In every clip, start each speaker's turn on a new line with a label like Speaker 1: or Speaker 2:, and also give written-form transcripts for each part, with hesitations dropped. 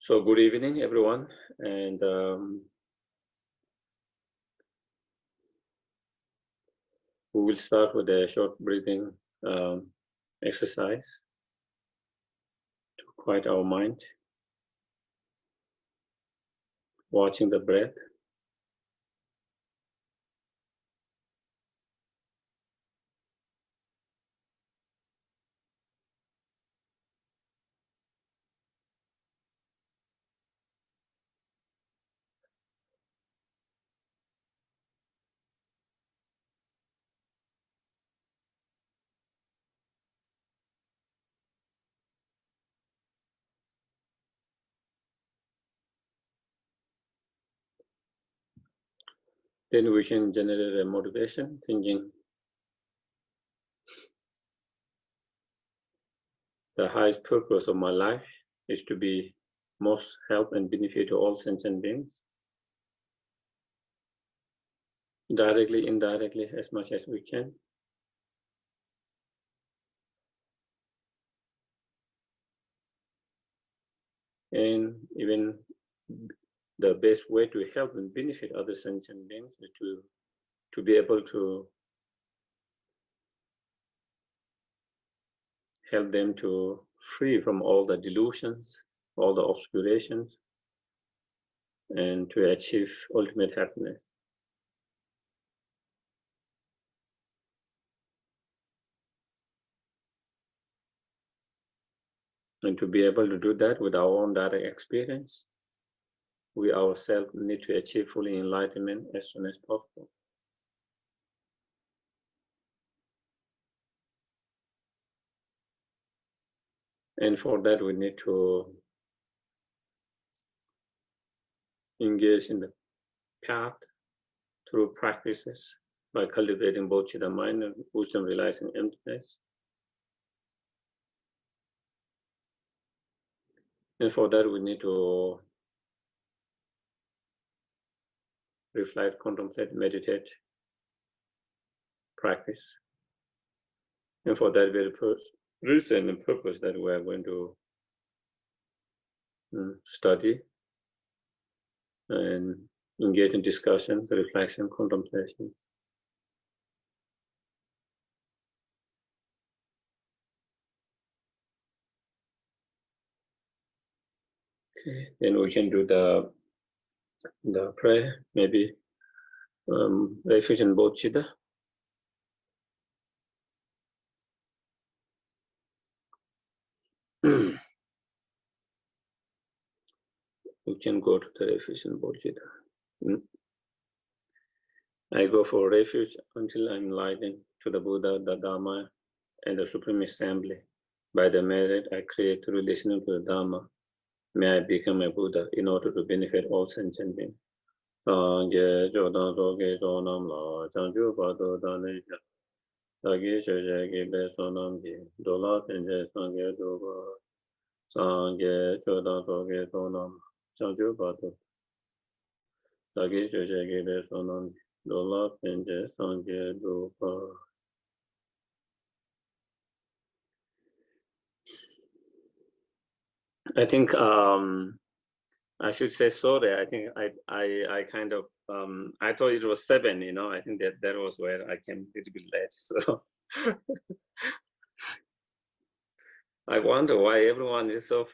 Speaker 1: So good evening, everyone, and we will start with a short breathing exercise to quiet our mind, watching the breath. Then we can generate a motivation, thinking the highest purpose of my life is to be most help and benefit to all sentient beings, directly, indirectly, as much as we can. And even the best way to help and benefit other sentient beings is to be able to help them to free from all the delusions, all the obscurations, and to achieve ultimate happiness. And to be able to do that with our own direct experience, we ourselves need to achieve fully enlightenment as soon as possible. And for that, we need to engage in the path through practices by cultivating both Chitta mind and wisdom realizing emptiness. And for that, we need to reflect, contemplate, meditate, practice. And for that very reason and purpose that we are going to study and engage in discussion, reflection, contemplation. Okay, then we can do the prayer, maybe refuge in both Chitta. We can go to the refuge in both Chitta. I go for refuge until I'm enlightened to the Buddha, the Dharma, and the Supreme Assembly. By the merit I create through listening to the Dharma, may I become a Buddha in order to benefit all sentient beings. Sangye Jodan Zoge Zonam La Changju Pado Daneja Dagi Shege Be Sonam Gi Dola Tenje Sangye Doba Sangye Jodan Zoge Zonam Changju Pado Dagi Shege Be Sonam Dola Tenje Sangye Doba. I think I should say sorry. I think I kind of I thought it was 7. I think that was where I came a little bit late. So I wonder why everyone is so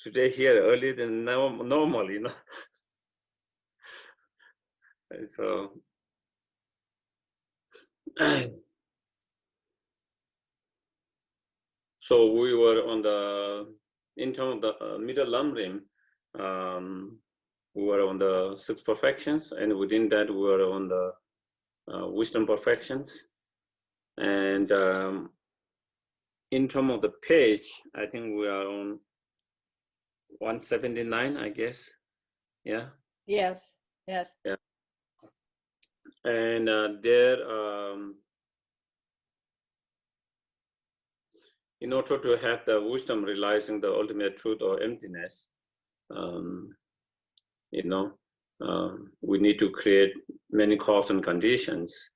Speaker 1: today here earlier than normal. So so we were on the in terms of the middle Lam-Rim. We were on the 6 perfections, and within that we were on the wisdom perfections. And in terms of the page, I think we are on 179, I guess. Yeah.
Speaker 2: Yes.
Speaker 1: Yeah. And there, in order to have the wisdom realizing the ultimate truth or emptiness, we need to create many causes and conditions,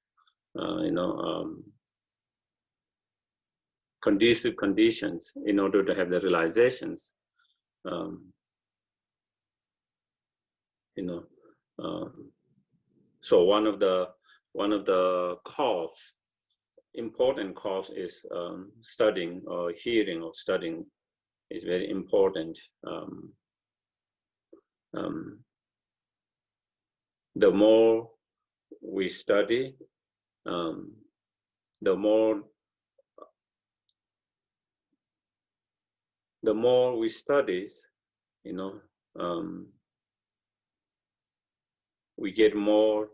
Speaker 1: conducive conditions in order to have the realizations. you know, so one of the important cause is studying or hearing or studying is very important. The more we study, the more we study, we get more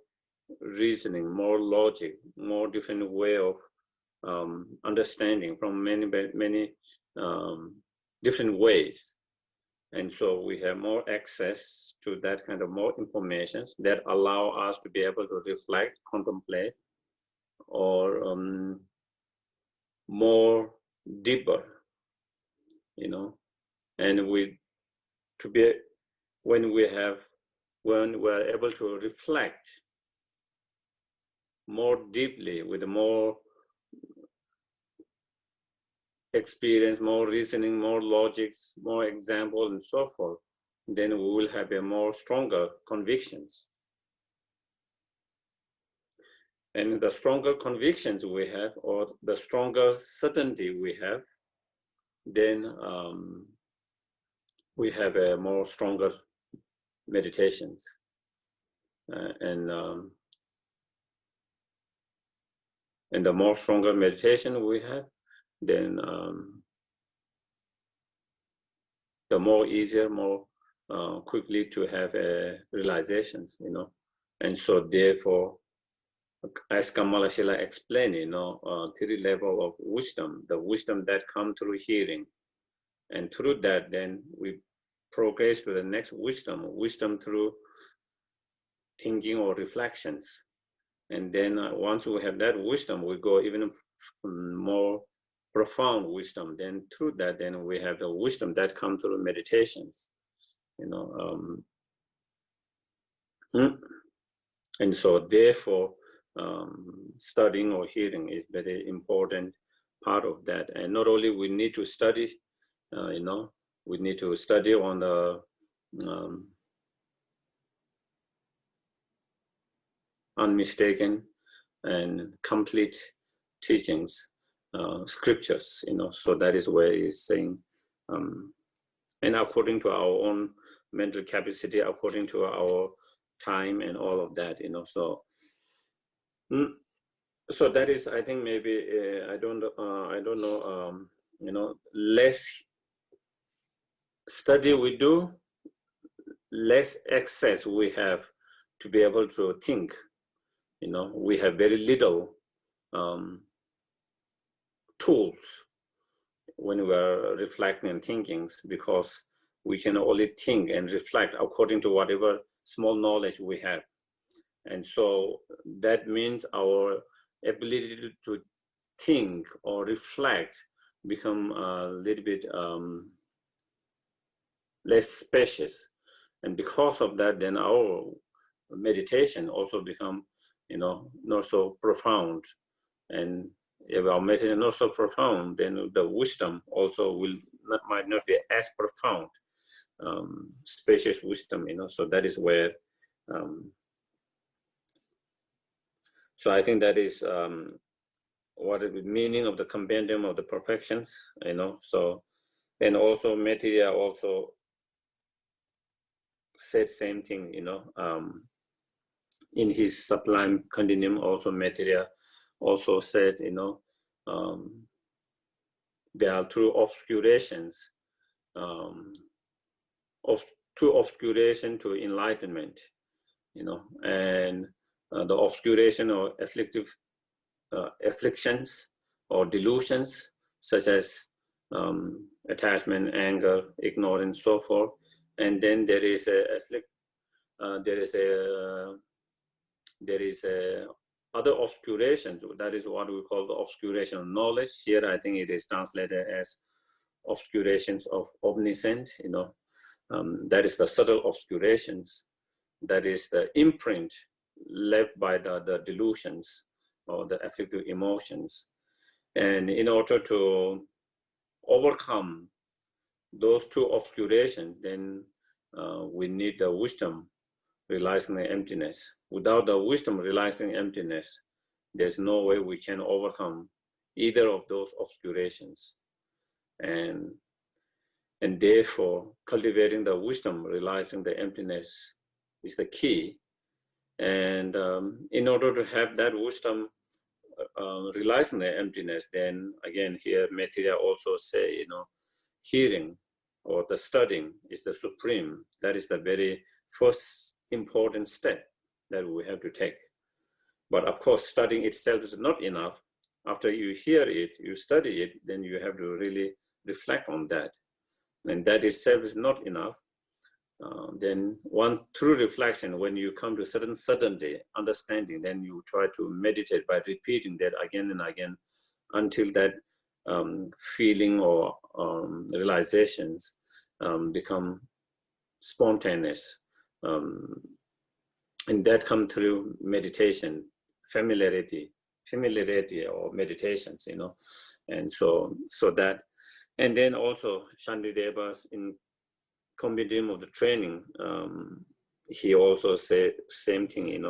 Speaker 1: reasoning, more logic, more different way of understanding from many different ways. And so we have more access to that kind of more information that allow us to be able to reflect, contemplate, or more deeper, and when we're able to reflect more deeply with more experience, more reasoning, more logics, more examples, and so forth, then we will have a more stronger convictions. And the stronger convictions we have, or the stronger certainty we have, then we have a more stronger meditations. And the more stronger meditation we have, then the more easier, more quickly to have realizations, And so therefore, as Kamala Shila explained, three level of wisdom, the wisdom that come through hearing, and through that, then we progress to the next wisdom through thinking or reflections. And then once we have that wisdom, we go even more profound wisdom. Then through that, then we have the wisdom that comes through meditations, and so therefore, studying or hearing is very important part of that. And not only we need to study, we need to study on the unmistaken and complete teachings, scriptures, so that is where he's saying, and according to our own mental capacity, according to our time and all of that, so that is, I think maybe I don't know, less study we do, less access we have to be able to think. We have very little tools when we are reflecting and thinking, because we can only think and reflect according to whatever small knowledge we have. And so that means our ability to think or reflect become a little bit less spacious. And because of that, then our meditation also become, not so profound. And if our meditation not so profound, then the wisdom also might not be as profound, spacious wisdom, so that is where, so I think that is what is the meaning of the compendium of the perfections, so, and also Maitreya also said same thing, in his sublime continuum, also Maitreya also said, there are two obscurations, through obscuration to enlightenment, and the obscuration or afflictions or delusions, such as attachment, anger, ignorance, so forth. And then there is other obscurations. That is what we call the obscuration of knowledge. Here, I think it is translated as obscurations of omniscient. That is the subtle obscurations. That is the imprint left by the delusions or the afflictive emotions. And in order to overcome those two obscurations, then we need the wisdom realizing the emptiness. Without the wisdom realizing emptiness, there's no way we can overcome either of those obscurations. And therefore, cultivating the wisdom realizing the emptiness is the key. And in order to have that wisdom realizing the emptiness, then again here Maitreya also say, hearing or the studying is the supreme. That is the very first important step that we have to take. But of course, studying itself is not enough. After you hear it, you study it, then you have to really reflect on that. And that itself is not enough. Then one through reflection, when you come to certain certainty, understanding, then you try to meditate by repeating that again and again until that feeling or realizations become spontaneous. And that comes through meditation, familiarity or meditations, and so that, and then also Shantideva's in compendium of the training, he also said same thing,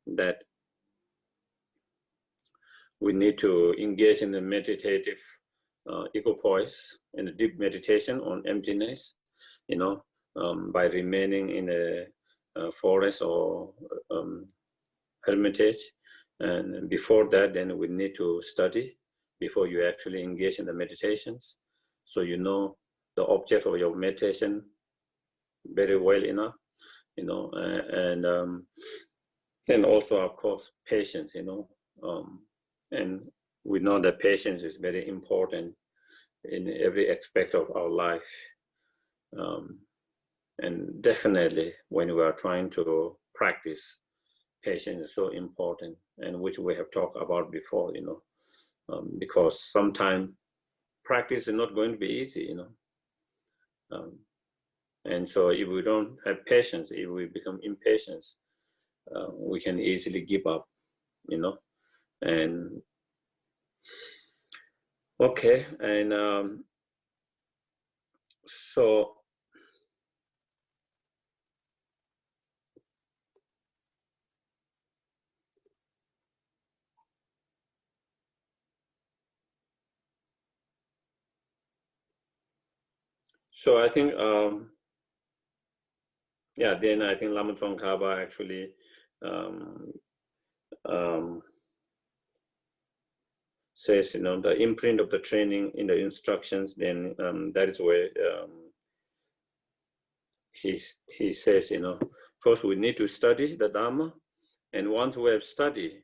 Speaker 1: that we need to engage in the meditative equipoise and deep meditation on emptiness, by remaining in a forest or hermitage. And before that, then we need to study before you actually engage in the meditations. So the object of your meditation very well enough, and also, of course, patience, and we know that patience is very important in every aspect of our life. And definitely when we are trying to practice, patience is so important, and which we have talked about before, because sometimes practice is not going to be easy, and so if we don't have patience, if we become impatient, we can easily give up, and okay, and so I think then I think Lama Tsongkhapa actually says, the imprint of the training in the instructions, then that is where he says, first we need to study the Dharma, and once we have studied,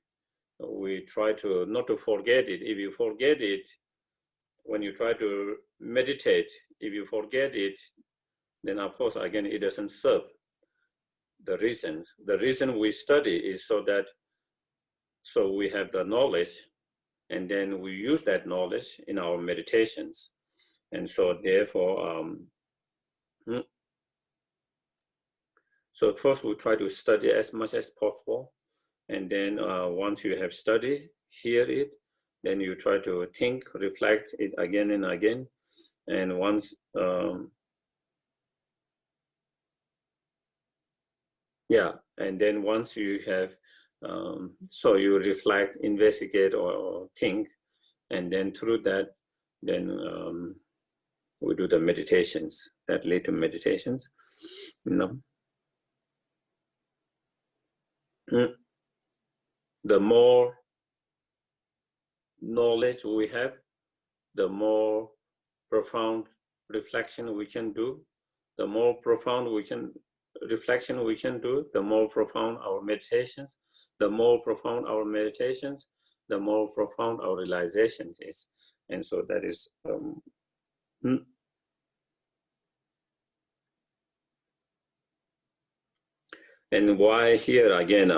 Speaker 1: we try to not to forget it. If you forget it, when you try to meditate, if you forget it, then of course, again, it doesn't serve the reasons. The reason we study is so we have the knowledge, and then we use that knowledge in our meditations. And so therefore, so first we try to study as much as possible. And then once you have studied, hear it, then you try to think, reflect it again and again. And once, and then once you have, so you reflect, investigate, or think, and then through that, then we do the meditations that lead to meditations, The more knowledge we have, the more profound reflection we can do. The more profound reflection we can do, the more profound our meditations. The more profound our meditations, the more profound our realizations is. And so that is and why here again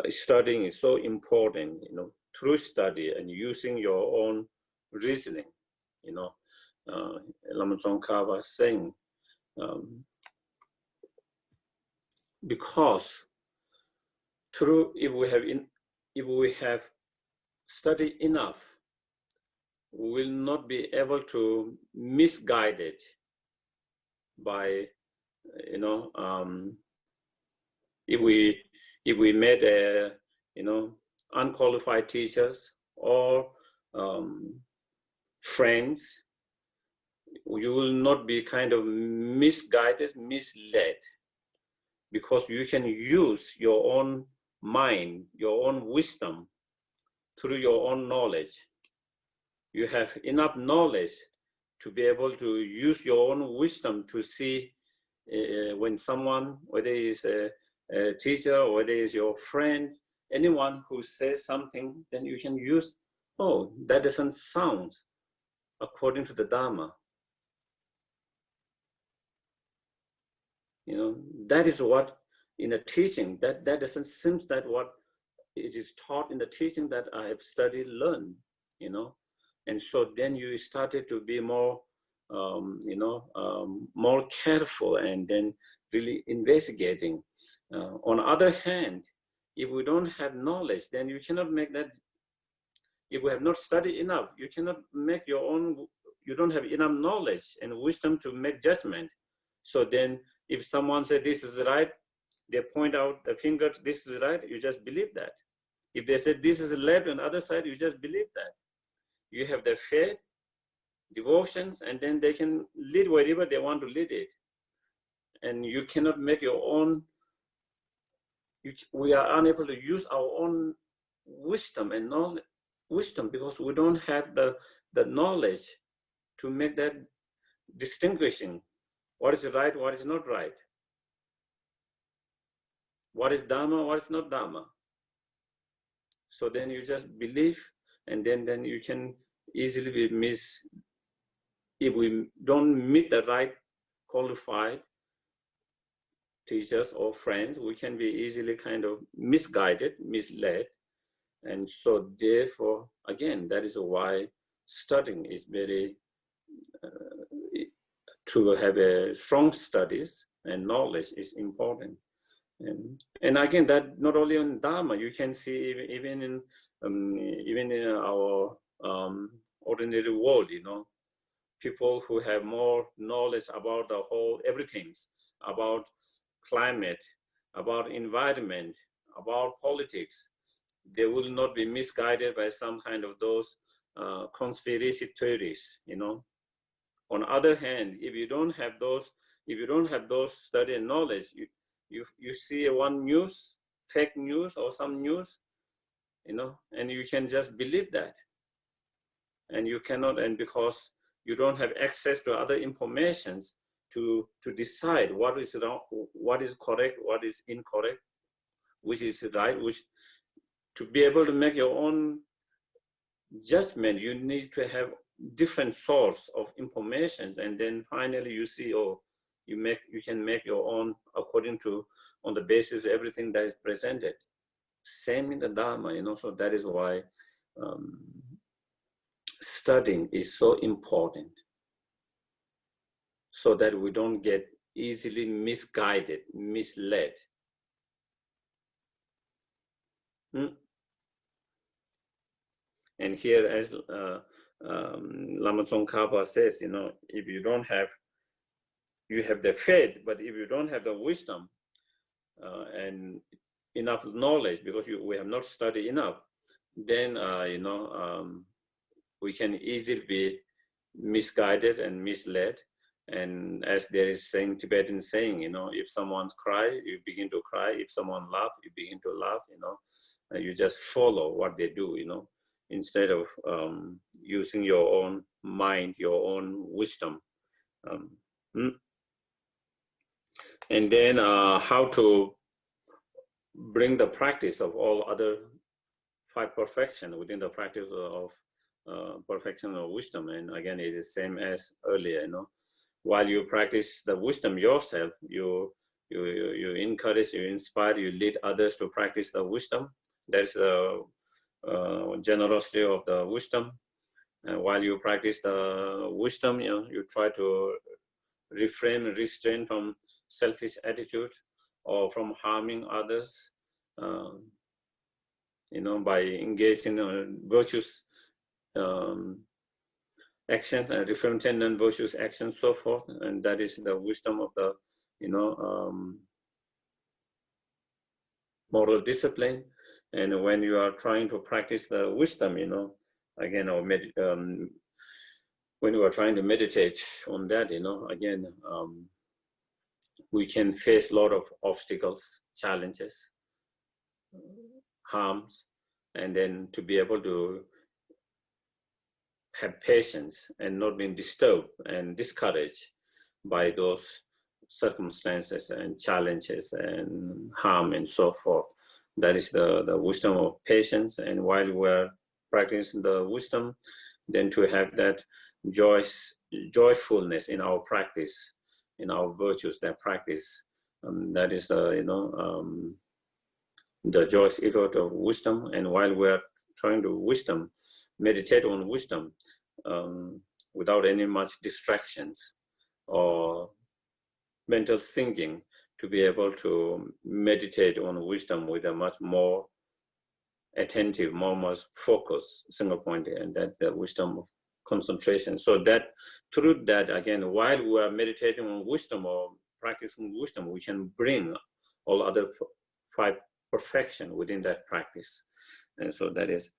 Speaker 1: studying is so important, through study and using your own reasoning, Lama Tsongkhapa saying, because if we have studied enough, we will not be able to misguide it by, if we met unqualified teachers or friends, you will not be kind of misguided, misled, because you can use your own mind, your own wisdom through your own knowledge. You have enough knowledge to be able to use your own wisdom to see when someone, whether it's a teacher or whether it's your friend, anyone who says something, then you can use, oh, that doesn't sound according to the Dharma. That is what in the teaching, that doesn't seem that what it is taught in the teaching that I have studied, learned, and so then you started to be more, more careful and then really investigating. On the other hand, if we don't have knowledge, then you cannot make that. If we have not studied enough, you cannot make your own. You don't have enough knowledge and wisdom to make judgment. So then, if someone said this is right, they point out the finger, this is right, you just believe that. If they said this is left on the other side, you just believe that. You have the faith, devotions, and then they can lead wherever they want to lead it. And you cannot make your own, we are unable to use our own wisdom and knowledge, because we don't have the knowledge to make that distinguishing. What is right, what is not right? What is Dharma, what is not Dharma? So then you just believe, and then you can easily be if we don't meet the right qualified teachers or friends, we can be easily kind of misguided, misled. And so therefore, again, that is why studying is very, to have a strong studies and knowledge is important. And again, that not only on Dharma, you can see even in our ordinary world, people who have more knowledge about the whole everything, about climate, about environment, about politics, they will not be misguided by some kind of those conspiracy theories, On the other hand, if you don't have those study and knowledge, you see one news, fake news or some news, and you can just believe that. And you cannot, and because you don't have access to other informations to decide what is wrong, what is correct, what is incorrect, which is right, which to be able to make your own judgment, you need to have different source of information, and then finally you see, oh, you can make your own according to, on the basis of everything that is presented. Same in the Dharma, so that is why studying is so important, so that we don't get easily misguided, misled. And here, as Lama Tsongkhapa says, if you don't have, you have the faith, but if you don't have the wisdom and enough knowledge, because we have not studied enough, then we can easily be misguided and misled. And as there is saying, Tibetan saying, if someone's cry, you begin to cry. If someone laugh, you begin to laugh. You just follow what they do. Instead of using your own mind, your own wisdom. And then how to bring the practice of all other 5 perfection within the practice of perfection of wisdom. And again, it is same as earlier. While you practice the wisdom yourself, you encourage, you inspire, you lead others to practice the wisdom. That's the generosity of the wisdom. And while you practice the wisdom, you try to refrain and restrain from selfish attitude or from harming others, by engaging in virtuous actions and reflection non-virtuous actions, so forth. And that is the wisdom of the, moral discipline. And when you are trying to practice the wisdom, again, or when you are trying to meditate on that, again, we can face a lot of obstacles, challenges, harms, and then to be able to have patience and not being disturbed and discouraged by those circumstances and challenges and harm and so forth. That is the wisdom of patience. And while we're practicing the wisdom, then to have that joyfulness in our practice, in our virtues, that practice, that is the joyous effort of wisdom. And while we're trying to meditate on wisdom, without any much distractions or mental thinking, to be able to meditate on wisdom with a much more attentive, more focused, single point, and that the wisdom of concentration. So that through that, again, while we are meditating on wisdom or practicing wisdom, we can bring all other 5 perfection within that practice. And so that is.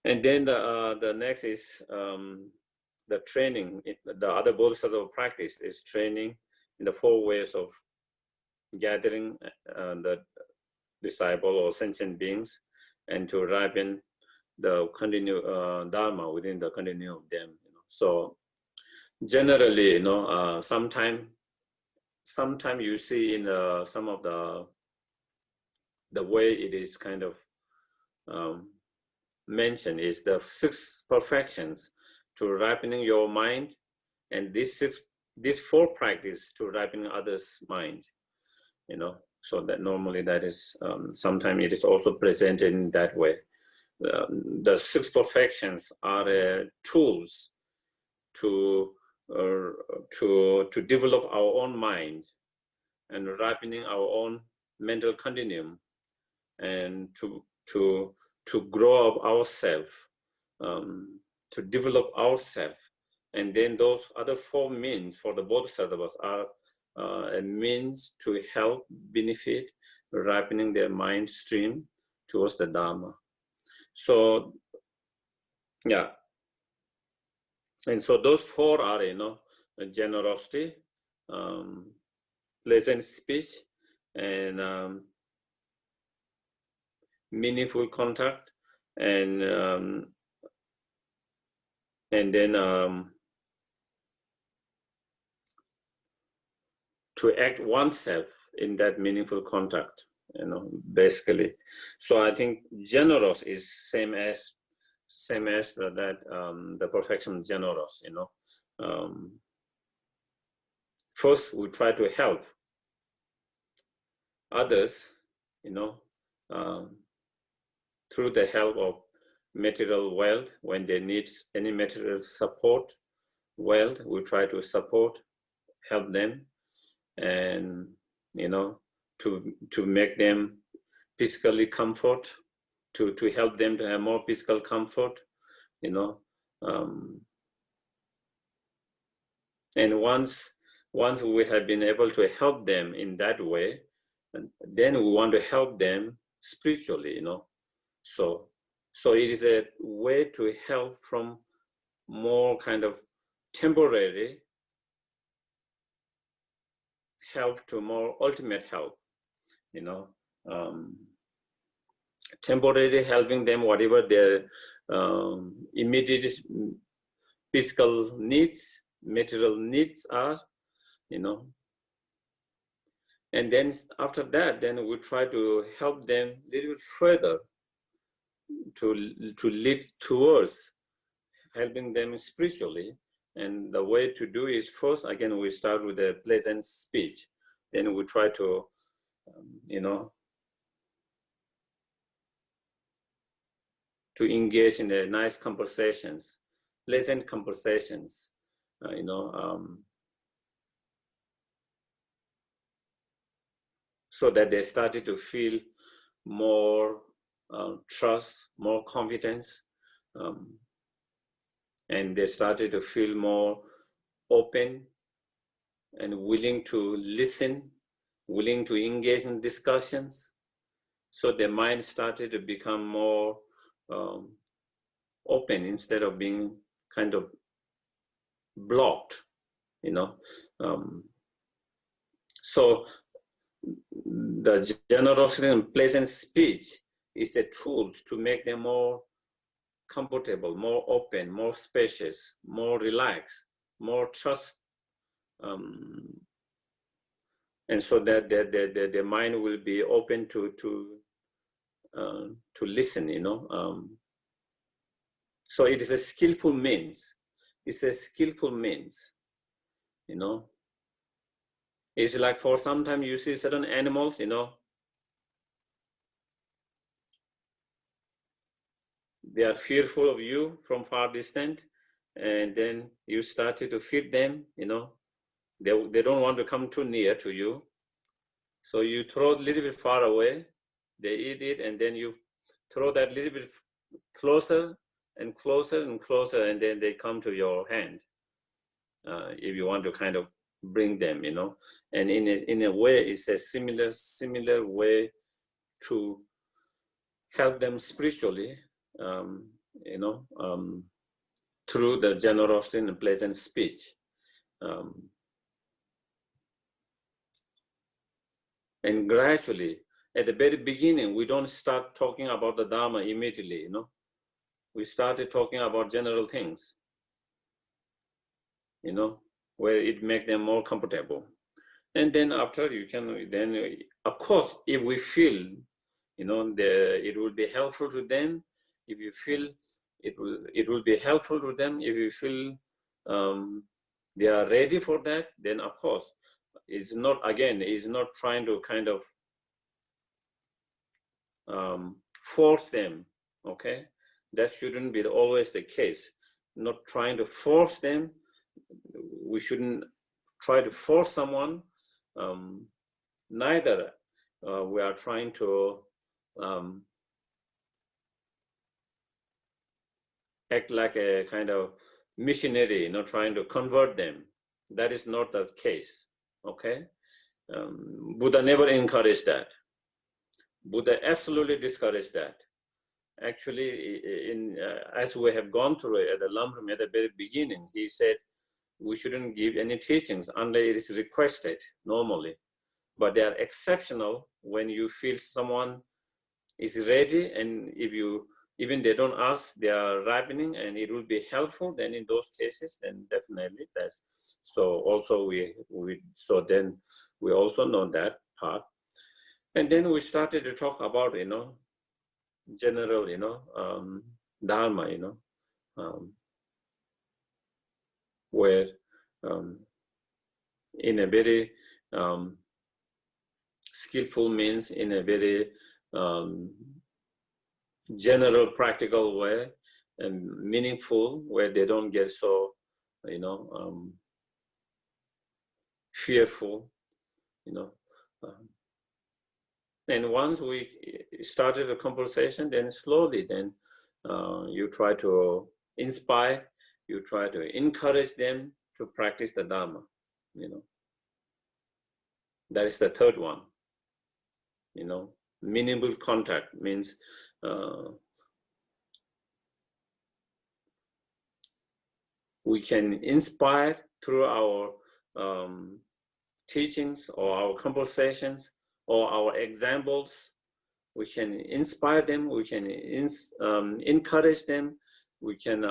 Speaker 1: And then the next is the training. The other Bodhisattva practice is training in the 4 ways of gathering the disciple or sentient beings, and to ripen the Dharma within the continuum of them. So generally, sometime you see in some of the way it is kind of mentioned is the 6 perfections to ripening your mind, and these 4 practice to ripening others' mind. So that normally that is sometimes it is also presented in that way. The 6 perfections are tools to develop our own mind and ripening our own mental continuum, and to grow up ourselves, to develop ourselves. And then those other 4 means for the Bodhisattvas are a means to help benefit ripening their mind stream towards the Dharma. So, yeah. And so those 4 are, generosity, pleasant speech, and meaningful contact, and then to act oneself in that meaningful contact, basically. So I think generous is same as the perfection generous. First, we try to help others, through the help of material wealth. When they need any material support, wealth, we try to help them, and to make them physically comfort, to help them to have more physical comfort, and once we have been able to help them in that way, then we want to help them spiritually, So it is a way to help from more kind of temporary help to more ultimate help, temporarily helping them whatever their immediate physical needs, material needs are, and then after that, then we try to help them a little bit further to lead towards helping them spiritually. And the way to do is, first, again, we start with a pleasant speech. Then we try to, to engage in a nice conversations, pleasant conversations, so that they started to feel more trust, more confidence, and they started to feel more open and willing to listen, willing to engage in discussions. So their mind started to become more open instead of being kind of blocked, you know. So the generosity and pleasant speech is a tool to make them more comfortable, more open, more spacious, more relaxed, more trust, and so that the mind will be open to listen, you know. So it is a skillful means. It's a skillful means, you know. It's like for sometimes you see certain animals, you know, they are fearful of you from far distant, and then you started to feed them, you know. They don't want to come too near to you. So you throw a little bit far away, they eat it, and then you throw that little bit closer and closer and closer, and then they come to your hand. If you want to kind of bring them, you know. And in a way, it's a similar way to help them spiritually, you know, through the generosity and pleasant speech. And gradually, at the very beginning, we don't start talking about the Dharma immediately, you know. We started talking about general things, you know, where it makes them more comfortable. And then after you can, then of course, if we feel, you know, it will be helpful to them, if you feel it will be helpful to them, if you feel they are ready for that, then of course, it's not trying to kind of force them, okay? That shouldn't be always the case. Not trying to force them. We shouldn't try to force someone. Neither we are trying to act like a kind of missionary, you know, trying to convert them. That is not the case, okay? Buddha never encouraged that. Buddha absolutely discouraged that. Actually, as we have gone through it at the Lam-Rim at the very beginning, he said we shouldn't give any teachings unless it is requested normally. But they are exceptional when you feel someone is ready, and if you even they don't ask, they are ripening, and it will be helpful. Then in those cases, then definitely that's so. Also, then we also know that part, and then we started to talk about, you know, general, you know, Dharma, you know, where in a very skillful means, in a very general, practical way, and meaningful, where they don't get so, you know, fearful, you know. And once we started the conversation, then slowly, then you try to inspire, you try to encourage them to practice the Dharma, you know. That is the third one, you know. Minimal contact means we can inspire through our teachings or our conversations or our examples. We can inspire them, we can encourage them, we can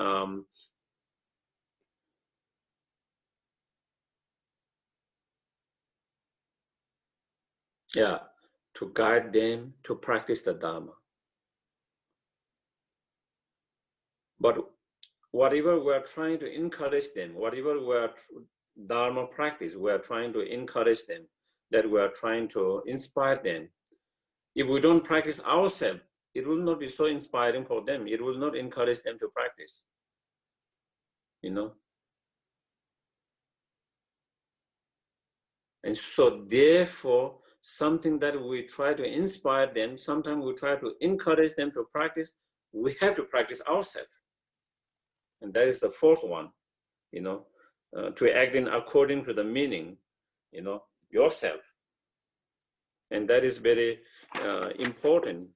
Speaker 1: to guide them to practice the Dharma. But whatever we are trying to encourage them, whatever we are Dharma practice, we are trying to encourage them, that we are trying to inspire them. If we don't practice ourselves, it will not be so inspiring for them. It will not encourage them to practice, you know. And so therefore, something that we try to inspire them, sometimes we try to encourage them to practice, we have to practice ourselves. And that is the fourth one, to act in according to the meaning, yourself. And that is very important,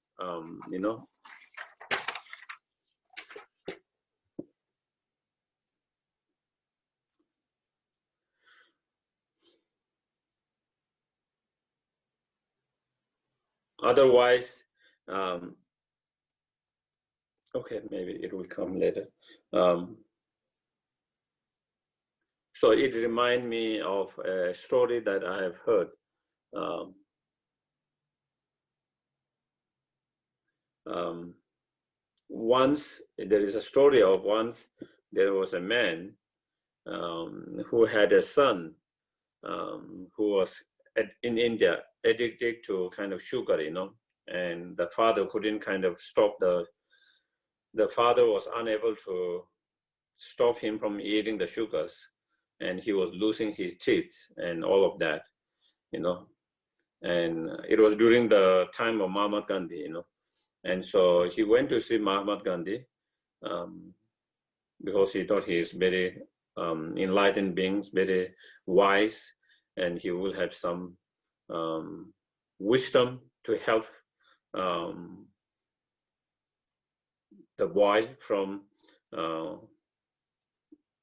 Speaker 1: Otherwise, okay, maybe it will come later. So it reminds me of a story that I have heard. Once, there is a story of once there was a man who had a son who was in India addicted to kind of sugar, and the father couldn't kind of stop the father was unable to stop him from eating the sugars, and he was losing his teeth and all of that, and it was during the time of Mahatma Gandhi, and so he went to see Mahatma Gandhi because he thought he is very enlightened beings, very wise, and he will have some wisdom to help the boy from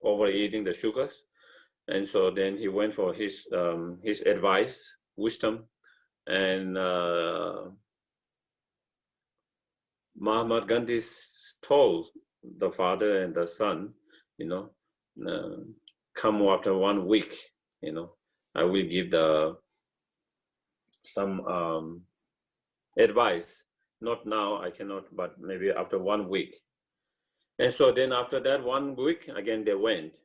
Speaker 1: overeating the sugars. And so then he went for his advice, wisdom, and Mahatma Gandhi told the father and the son, come after 1 week, I will give some advice. Not now, I cannot, but maybe after 1 week. And so then after that 1 week, again they went.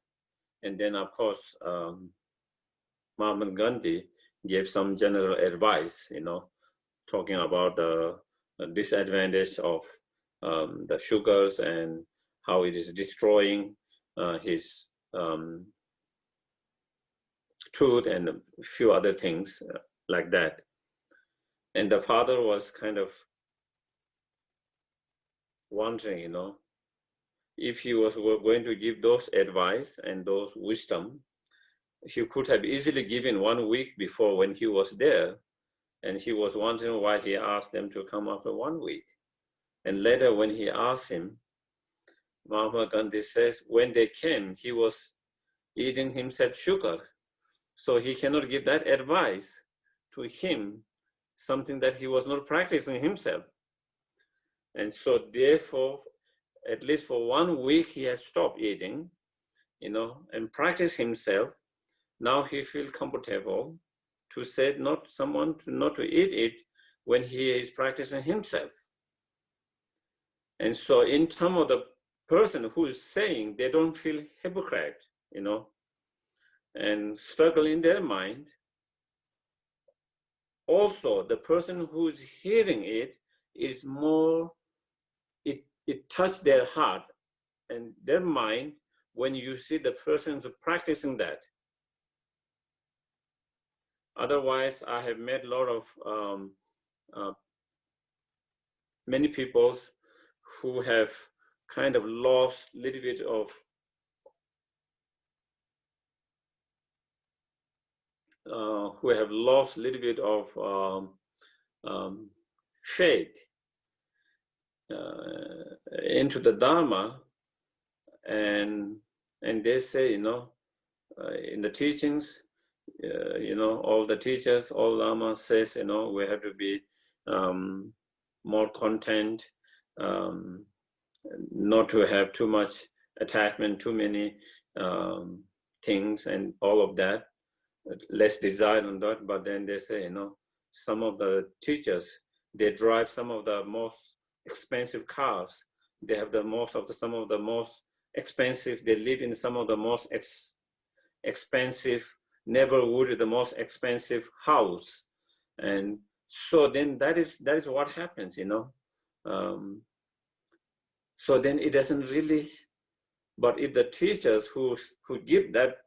Speaker 1: And then of course, Mahatma Gandhi gave some general advice, talking about the disadvantage of the sugars and how it is destroying his tooth and a few other things like that. And the father was kind of wondering, if he was going to give those advice and those wisdom, he could have easily given 1 week before when he was there. And he was wondering why he asked them to come after 1 week. And later when he asked him, Mahatma Gandhi says, when they came, he was eating himself sugar. So he cannot give that advice to him, something that he was not practicing himself. And so therefore, at least for 1 week, he has stopped eating, and practice himself. Now he feels comfortable to say not to eat it when he is practicing himself. And so in terms of the person who is saying, they don't feel hypocrite, and struggle in their mind. Also, the person who is hearing it is more, it touched their heart and their mind when you see the persons practicing that. Otherwise, I have met a lot of many people who have kind of lost a little bit of faith into the Dharma, and they say, in the teachings, all the teachers, all Lamas says, we have to be more content, not to have too much attachment, too many things and all of that, less desire on that. But then they say, some of the teachers, they drive some of the most expensive cars. They have some of the most expensive, they live in some of the most expensive neighborhood, the most expensive house. And so then that is what happens, so then it doesn't really, but if the teachers who give that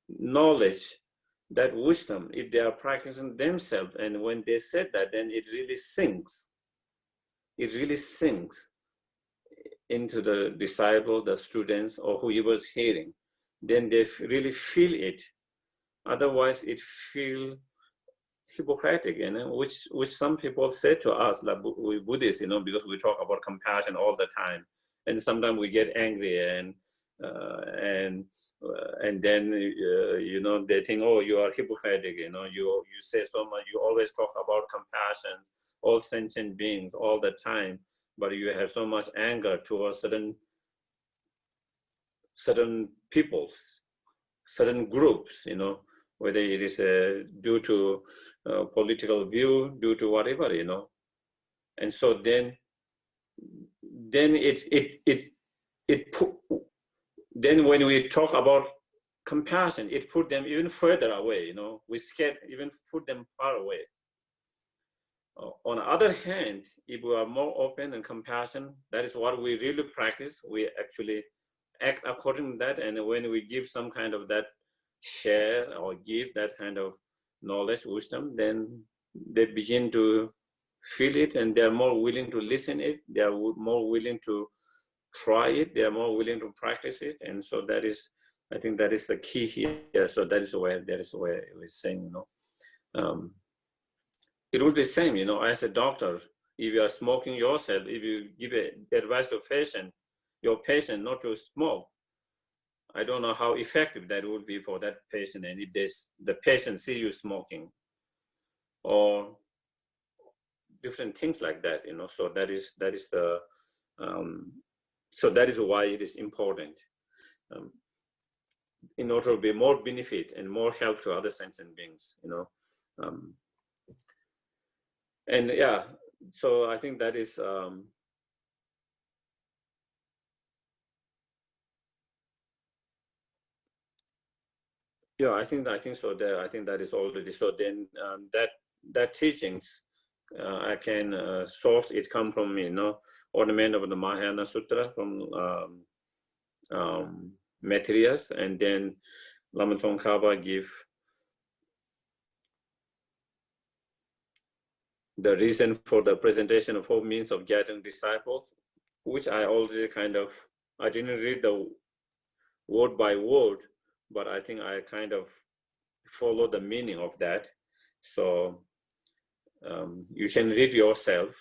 Speaker 1: knowledge, that wisdom, if they are practicing themselves, and when they said that, then it really sinks. It really sinks. into the disciple, the students, or whoever's hearing, then they really feel it. Otherwise, it feel Hippocratic, which some people say to us, like we Buddhists, because we talk about compassion all the time, and sometimes we get angry and then they think, oh, you are Hippocratic, you say so much, you always talk about compassion, all sentient beings all the time, but you have so much anger towards certain peoples, certain groups, whether it is due to political view, due to whatever, and so then then when we talk about compassion, it put them even further away, we scared even put them far away. On the other hand, if we are more open and compassion, that is what we really practice. We actually act according to that, and when we give some kind of that share or give that kind of knowledge, wisdom, then they begin to feel it, and they are more willing to listen it. They are more willing to try it. They are more willing to practice it, and so that is, I think, that is the key here. So that is where we're saying, it would be the same, as a doctor. If you are smoking yourself, if you give advice to your patient not to smoke, I don't know how effective that would be for that patient, and if the patient see you smoking, or different things like that, So that is the so that is why it is important, in order to be more benefit and more help to other sentient beings, and yeah. So I think that is. Yeah, I think so. There, I think that is already so. Then that teachings, I can source it come from ornament of the Mahayana Sutra from Maitreya's, and then Lama Tsongkhapa give the reason for the presentation of 4 means of gathering disciples, which I already I didn't read the word by word, but I think I kind of follow the meaning of that. So you can read yourself,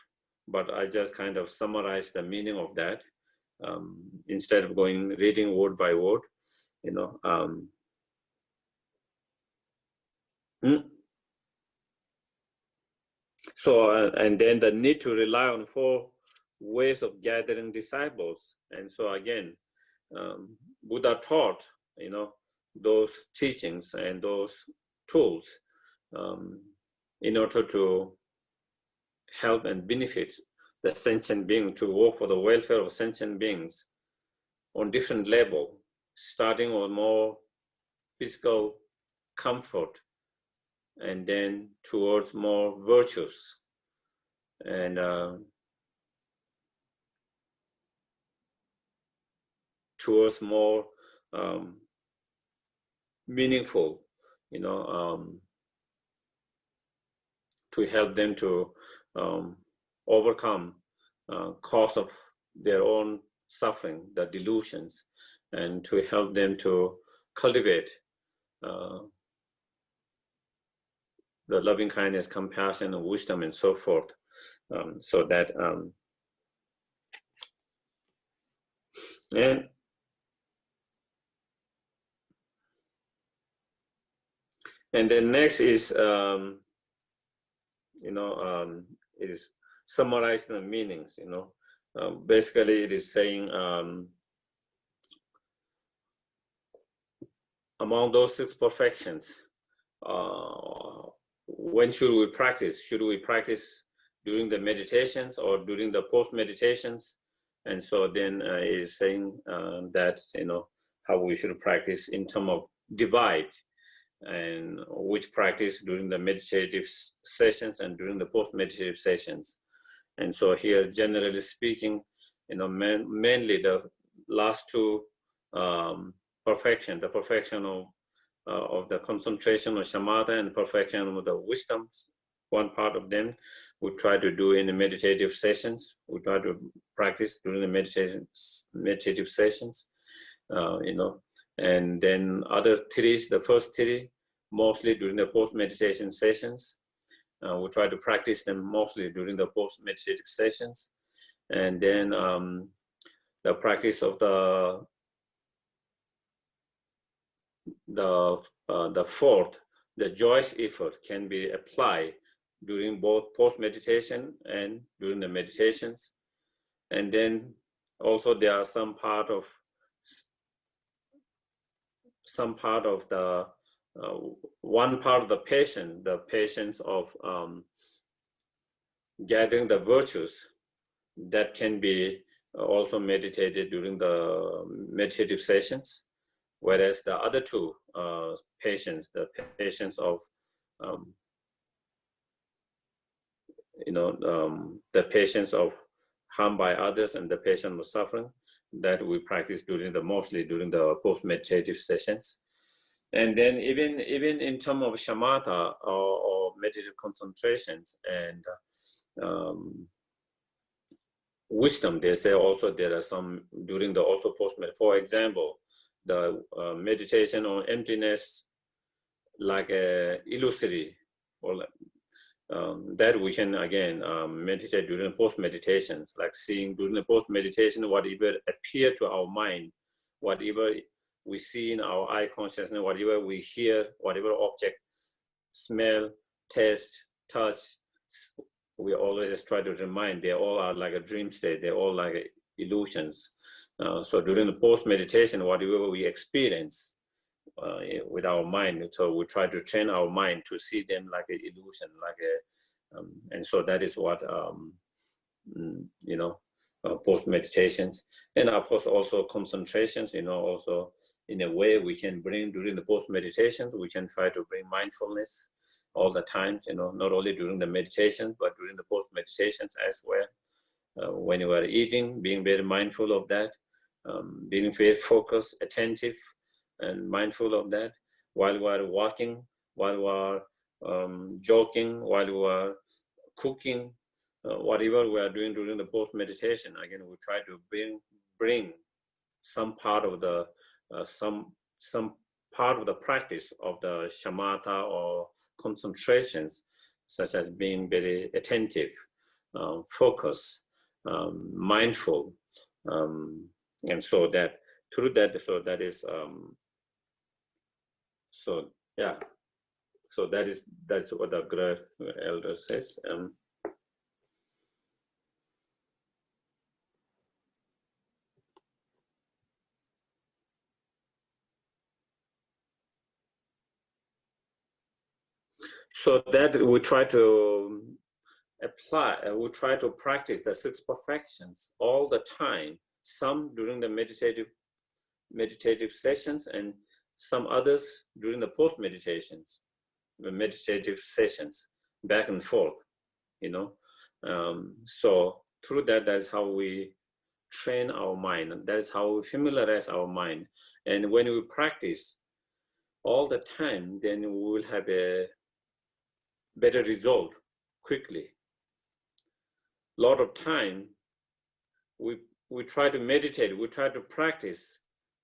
Speaker 1: but I just kind of summarize the meaning of that instead of reading word by word, So, and then the need to rely on 4 ways of gathering disciples. And so again, Buddha taught, those teachings and those tools in order to help and benefit the sentient being, to work for the welfare of sentient beings on different level, starting on more physical comfort, and then towards more virtues, and towards more meaningful, to help them to overcome cause of their own suffering, the delusions, and to help them to cultivate the loving kindness, compassion, and wisdom, and so forth, so that and then next is it is summarizing the meanings. Basically it is saying among those 6 perfections, when should we practice? Should we practice during the meditations or during the post meditations? And so then it is saying that how we should practice in terms of divide, and which practice during the meditative sessions and during the post-meditative sessions. And so here, generally speaking, mainly the last 2 perfection, the perfection of the concentration of shamatha, and perfection of the wisdoms, one part of them. we try to do in the meditative sessions. We try to practice during the meditative sessions, and then other theories, the first theory, mostly during the post-meditation sessions. We try to practice them mostly during the post-meditative sessions. And then the practice of the fourth, the joyous effort, can be applied during both post-meditation and during the meditations. And then also there are some part of the one part of the patience of gathering the virtues, that can be also meditated during the meditative sessions. Whereas the other two patience, the patience of the patience of harm by others and the patience of suffering, that we practice mostly during the post-meditative sessions. And then even in terms of shamatha or meditative concentrations and wisdom, they say also there are some during the also post-med. For example, the meditation on emptiness, like a illusory, or that we can again meditate during post-meditations, like seeing during the post-meditation whatever appear to our mind, whatever we see in our eye consciousness, whatever we hear, whatever object, smell, taste, touch, we always just try to remind they all are like a dream state, they're all like illusions. So during the post-meditation, whatever we experience with our mind, so we try to train our mind to see them like an illusion, and so that is what post-meditations, and of course also concentrations, also in a way we can bring during the post-meditations, we can try to bring mindfulness all the time, not only during the meditations, but during the post-meditations as well. When you are eating, being very mindful of that, being very focused, attentive, and mindful of that. While we are walking, while we are joking, while we are cooking, whatever we are doing during the post-meditation, again, we try to bring some part of the some part of the practice of the shamatha or concentrations, such as being very attentive, focused, mindful, and so that through that, so that is that's what the great elder says. So that we try to apply, we try to practice the 6 perfections all the time, some during the meditative sessions and some others during the post-meditations, the meditative sessions, back and forth, So through that, that's how we train our mind. That is how we familiarize our mind. And when we practice all the time, then we will have a better result quickly. A lot of time, we try to meditate, we try to practice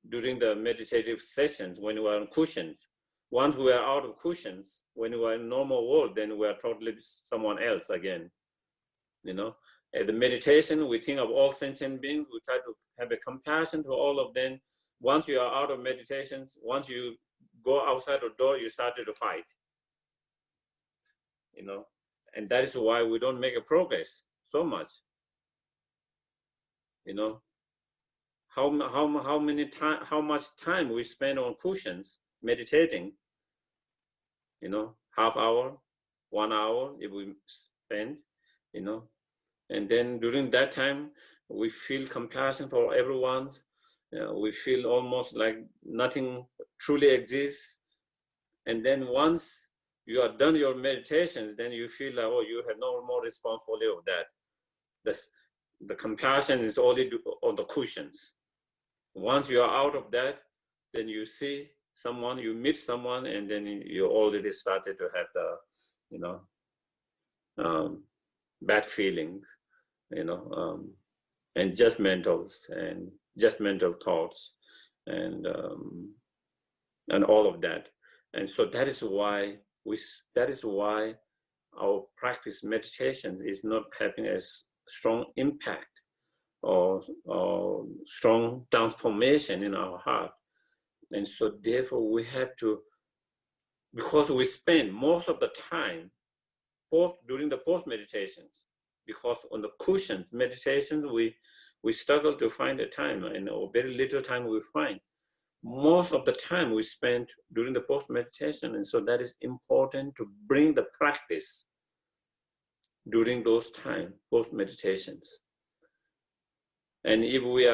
Speaker 1: during the meditative sessions when we are on cushions. Once we are out of cushions, when we are in normal world, then we are totally someone else again. At the meditation, we think of all sentient beings, we try to have a compassion to all of them. Once you are out of meditations, once you go outside the door, you started to fight. And that is why we don't make a progress so much. How much time we spend on cushions meditating, half hour, 1 hour if we spend, and then during that time we feel compassion for everyone's, we feel almost like nothing truly exists. And then once you are done your meditations, then you feel like, oh, you have no more responsibility of that. The compassion is only on the cushions. Once you are out of that, then you see someone, you meet someone, and then you already started to have the, bad feelings, and judgmentals and judgmental thoughts, and all of that. And so that is why our practice meditations is not having a strong impact or strong transformation in our heart. And so therefore we have to, because we spend most of the time during the post meditations, because on the cushion meditations we struggle to find a time, and very little time we find. Most of the time we spend during the post meditation, and so that is important to bring the practice during those time post meditations. And if we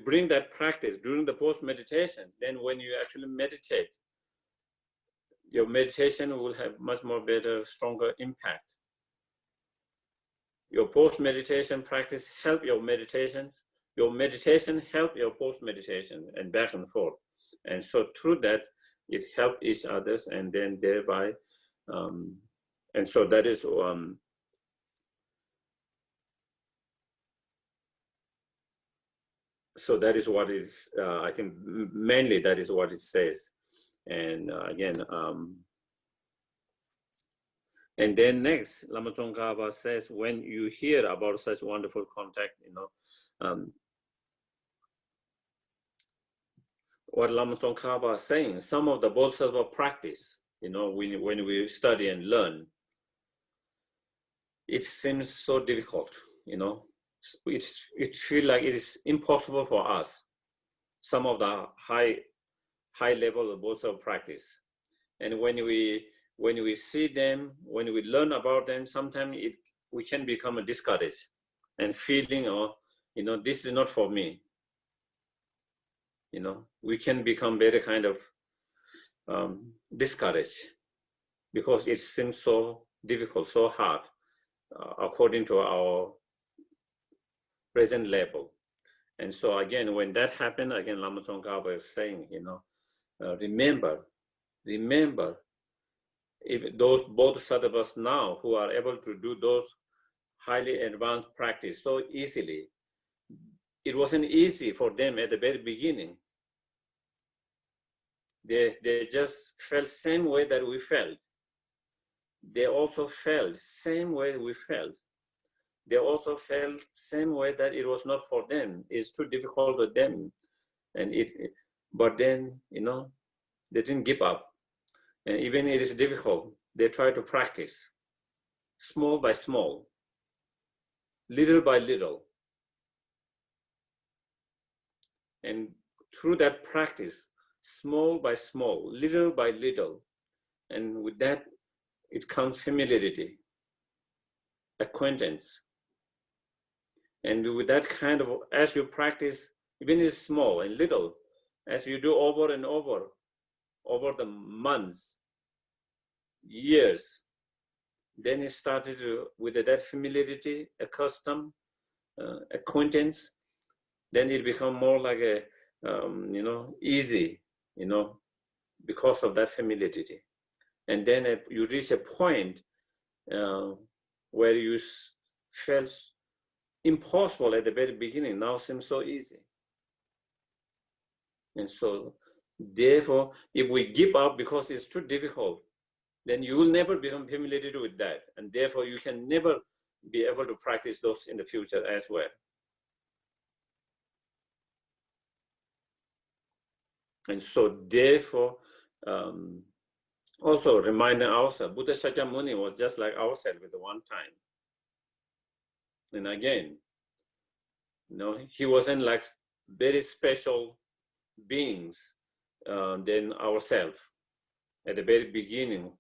Speaker 1: bring that practice during the post meditations, then when you actually meditate, your meditation will have much more better, stronger impact. Your post meditation practice help your meditations. Your meditation help your post meditation, and back and forth. And so through that, it helps each others, and then thereby, and so that is so that is what is, I think mainly that is what it says. And again, and then next, Lama Tsongkhapa says, when you hear about such wonderful contact, what Lama Tsongkhapa is saying, some of the Bodhisattva practice, when we study and learn, it seems so difficult, it feels like it is impossible for us, some of the high level of Bodhisattva practice. And when we see them, when we learn about them, sometimes we can become discouraged and feeling, this is not for me. We can become very kind of discouraged because it seems so difficult, so hard, according to our present level. And so again, when that happened, again, Lama Tsongkhapa is saying, remember, if those bodhisattvas now who are able to do those highly advanced practice so easily, it wasn't easy for them at the very beginning. They just felt same way that we felt. They also felt same way we felt. They also felt same way that it was not for them. It's too difficult for them, but then they didn't give up. And even it is difficult, they try to practice, small by small, little by little. And through that practice, small by small, little by little, and with that, it comes familiarity, acquaintance. And with that kind of, as you practice, even it's small and little, as you do over and over the months, years, then it started with that familiarity, custom, acquaintance, then it become more like a, easy, because of that familiarity. And then you reach a point where you felt impossible at the very beginning, now seems so easy. And so therefore, if we give up because it's too difficult, then you will never become familiar with that. And therefore you can never be able to practice those in the future as well. And so therefore, also reminding ourselves, Buddha Shakyamuni was just like ourselves at the one time. And again, he wasn't like very special beings than ourselves. At the very beginning,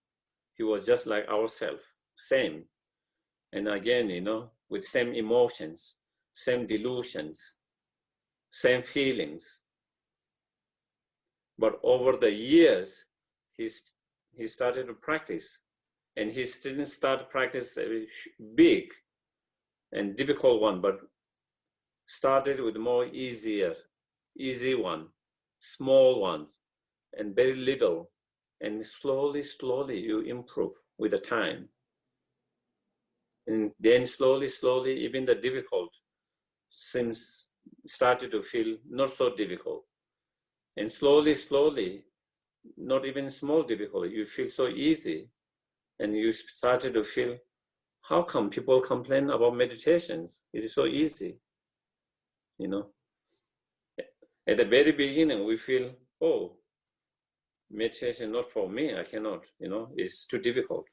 Speaker 1: he was just like ourselves, same. And again, with same emotions, same delusions, same feelings. But over the years, he started to practice, and he didn't start practice a big and difficult one, but started with more easy one, small ones, and very little, and slowly you improve with the time. And then slowly, even the difficult started to feel not so difficult. And slowly, not even small difficulty, you feel so easy. And you started to feel, how come people complain about meditations? It is so easy, you know. At the very beginning, we feel, oh, meditation not for me, I cannot, it's too difficult.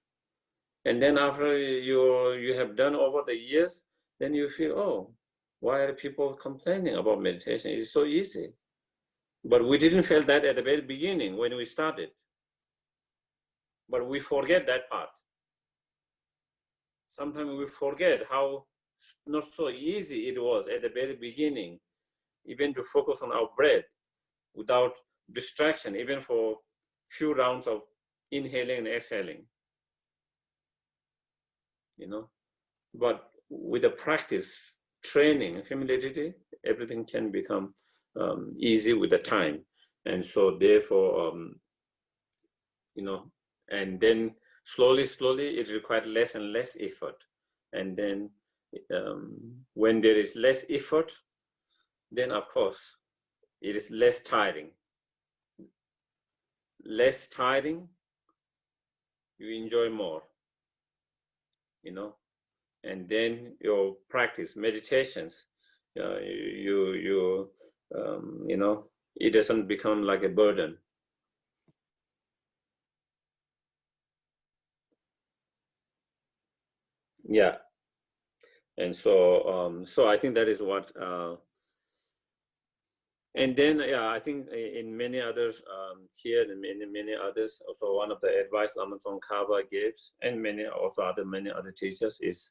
Speaker 1: And then after you have done over the years, then you feel, oh, why are people complaining about meditation? It's so easy. But we didn't feel that at the very beginning when we started. But we forget that part. Sometimes we forget how not so easy it was at the very beginning, even to focus on our breath without distraction, even for few rounds of inhaling and exhaling. But with the practice, training, familiarity, everything can become easy with the time. And so therefore, and then slowly, it required less and less effort. And then when there is less effort, then of course, it is less tiring. Less tiring, you enjoy more, and then your practice, meditations, it doesn't become like a burden. Yeah. And so I think that is what and then I think in many others here and many others, also one of the advice Lama Tsongkhapa gives, and many other teachers, is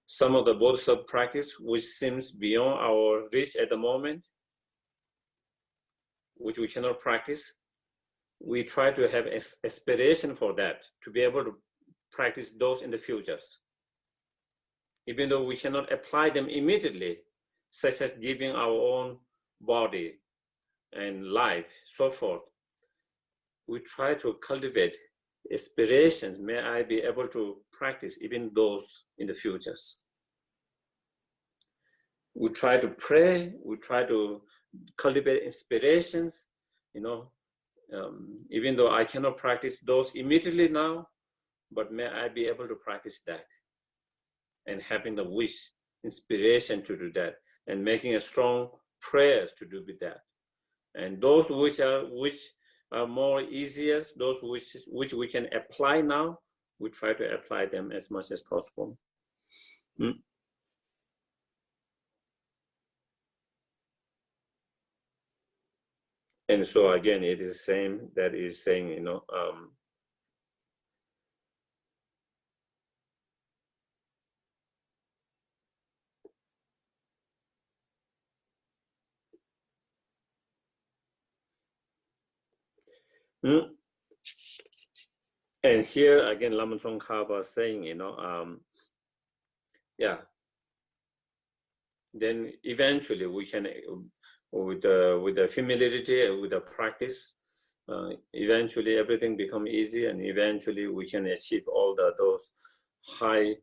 Speaker 1: some of the Bodhisattva practice which seems beyond our reach at the moment, which we cannot practice, we try to have aspiration for that, to be able to practice those in the futures. Even though we cannot apply them immediately, such as giving our own body and life, so forth, we try to cultivate aspirations. May I be able to practice even those in the futures. We try to pray, we try to cultivate inspirations, even though I cannot practice those immediately now, but may I be able to practice that, and having the wish, inspiration to do that, and making a strong prayers to do with that. And those which are more easier, those which we can apply now, we try to apply them as much as possible. And so again, it is the same that is saying, and here again, Lama Tsongkhapa saying, then eventually we can, with the familiarity, with the practice, eventually everything become easy, and eventually we can achieve all those high,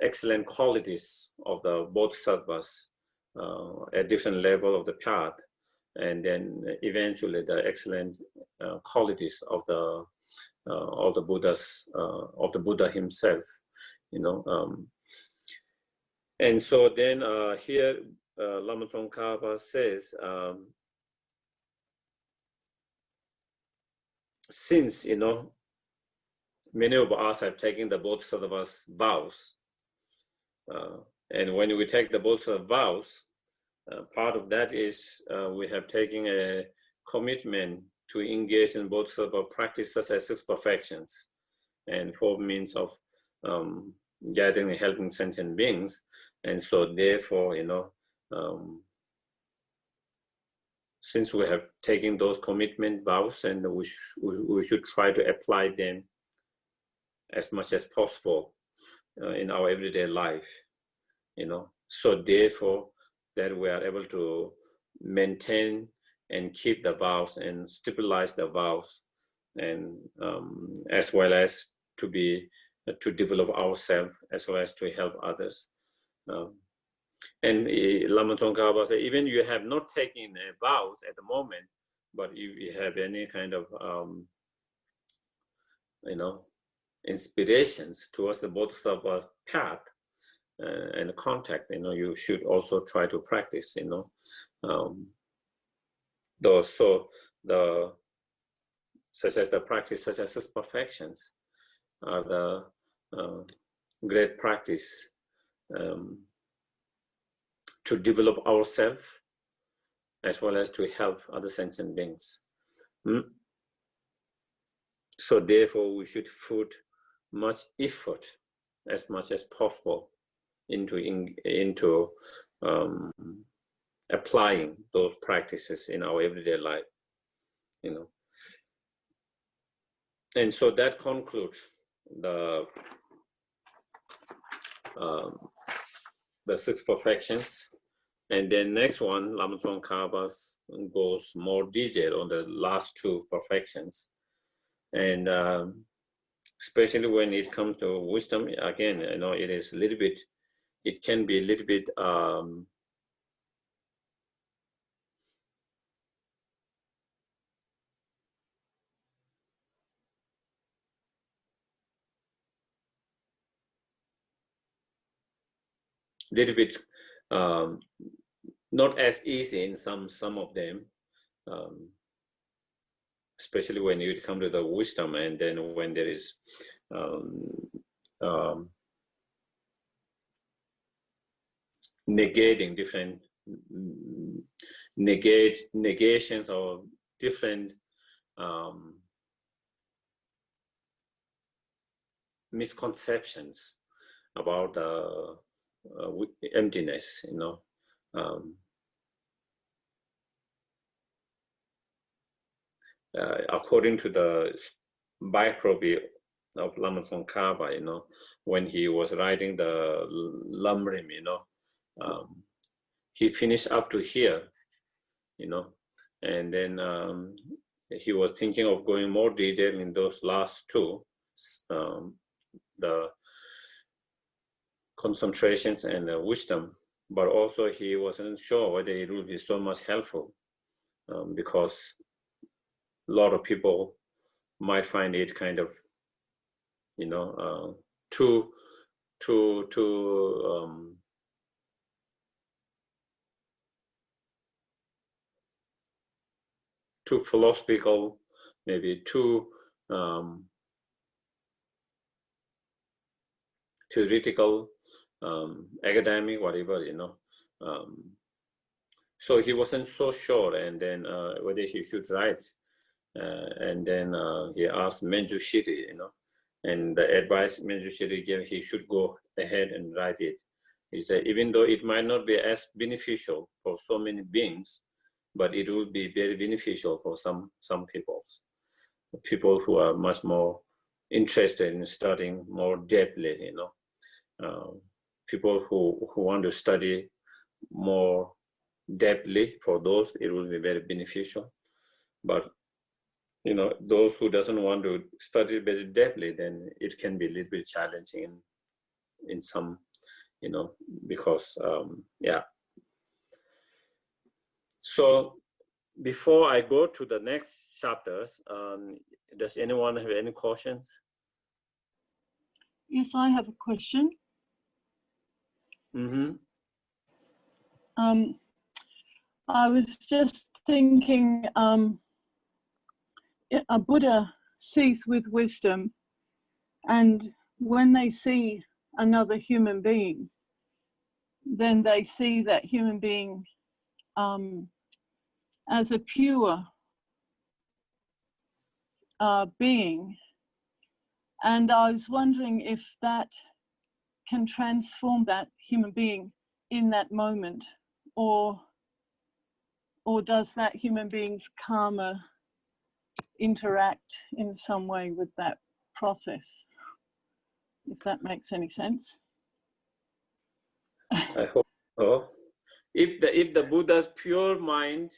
Speaker 1: excellent qualities of the bodhisattvas at different level of the path, and then eventually the excellent qualities of the Buddhas, of the Buddha himself, and so then here Lama Tsongkhapa says, since many of us have taken the bodhisattva's vows, and when we take the bodhisattva vows, part of that is we have taken a commitment to engage in bodhisattva practice, such as 6 perfections and 4 means of guiding and helping sentient beings. And so therefore, since we have taken those commitment vows, and we should try to apply them as much as possible in our everyday life, so therefore that we are able to maintain and keep the vows and stabilize the vows, and as well as to be to develop ourselves as well as to help others. And Lama Tsongkhapa said, even you have not taken vows at the moment, but if you have any kind of inspirations towards the Bodhisattva path and contact, you should also try to practice, those. So such as the practice, such as perfections, are the great practice to develop ourselves as well as to help other sentient beings. So therefore, we should put much effort, as much as possible, into applying those practices in our everyday life, And so that concludes the 6 perfections. And then next one, Lama Tsongkhapa goes more detail on the last 2 perfections. And especially when it comes to wisdom, again, it is a little bit, it can be a little bit not as easy in some of them, especially when you come to the wisdom, and then when there is negating different negations or different misconceptions about emptiness, according to the biography of Lama Tsongkhapa, when he was writing the Lam-Rim, he finished up to here, and then he was thinking of going more detail in those last 2, the concentrations and the wisdom, but also he wasn't sure whether it would be so much helpful, because a lot of people might find it kind of, too philosophical, maybe too theoretical, academic, whatever, so he wasn't so sure, and then whether he should write, and then he asked Menju Shiri, and the advice Menju Shiri gave, he should go ahead and write it. He said, even though it might not be as beneficial for so many beings, but it will be very beneficial for some people who are much more interested in studying more deeply, people who want to study more depthly, for those it will be very beneficial. But those who doesn't want to study very depthly, then it can be a little bit challenging in some, because So before I go to the next chapters, does anyone have any questions?
Speaker 2: Yes, I have a question. I was just thinking, a Buddha sees with wisdom, and when they see another human being, then they see that human being as a pure being. And I was wondering if that can transform that human being in that moment, or does that human being's karma interact in some way with that process, if that makes any sense?
Speaker 1: I hope so. If the Buddha's pure mind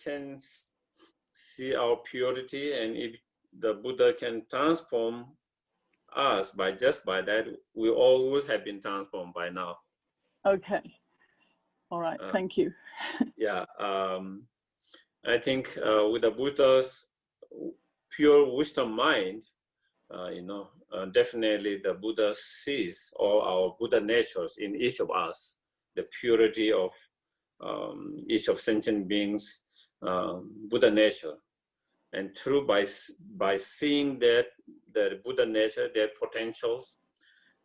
Speaker 1: can see our purity, and if the Buddha can transform us, just by that, we all would have been transformed by now.
Speaker 2: Okay. All right. Thank you.
Speaker 1: Yeah. I think with the Buddha's pure wisdom mind, definitely the Buddha sees all our Buddha natures in each of us, the purity of each of sentient beings, Buddha nature. And through by seeing that the Buddha nature, their potentials,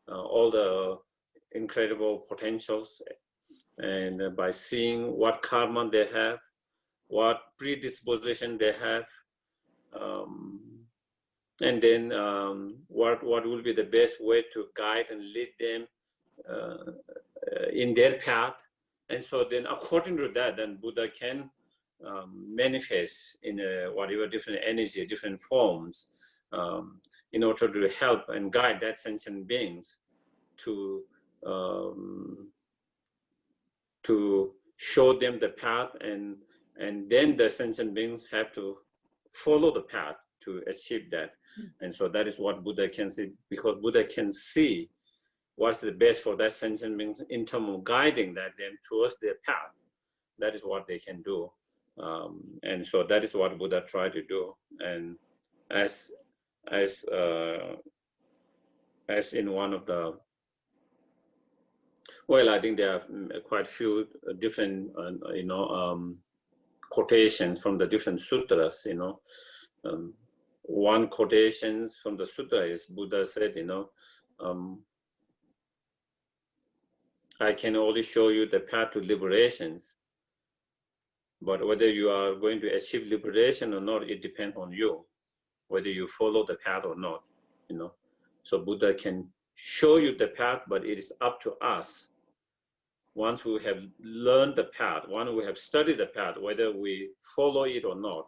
Speaker 1: all the incredible potentials, and by seeing what karma they have, what predisposition they have, and then what will be the best way to guide and lead them in their path. And so then according to that, then Buddha can manifest in whatever different energy, different forms, in order to help and guide that sentient beings to show them the path, and then the sentient beings have to follow the path to achieve that. And so that is what Buddha can see, because Buddha can see what's the best for that sentient beings in terms of guiding that them towards their path. That is what they can do. And so that is what Buddha tried to do. And as in one of the, well, I think there are quite a few different, quotations from the different sutras, one quotation from the sutra is Buddha said, I can only show you the path to liberations, but whether you are going to achieve liberation or not, it depends on you, whether you follow the path or not, So Buddha can show you the path, but it is up to us. Once we have learned the path, once we have studied the path, whether we follow it or not,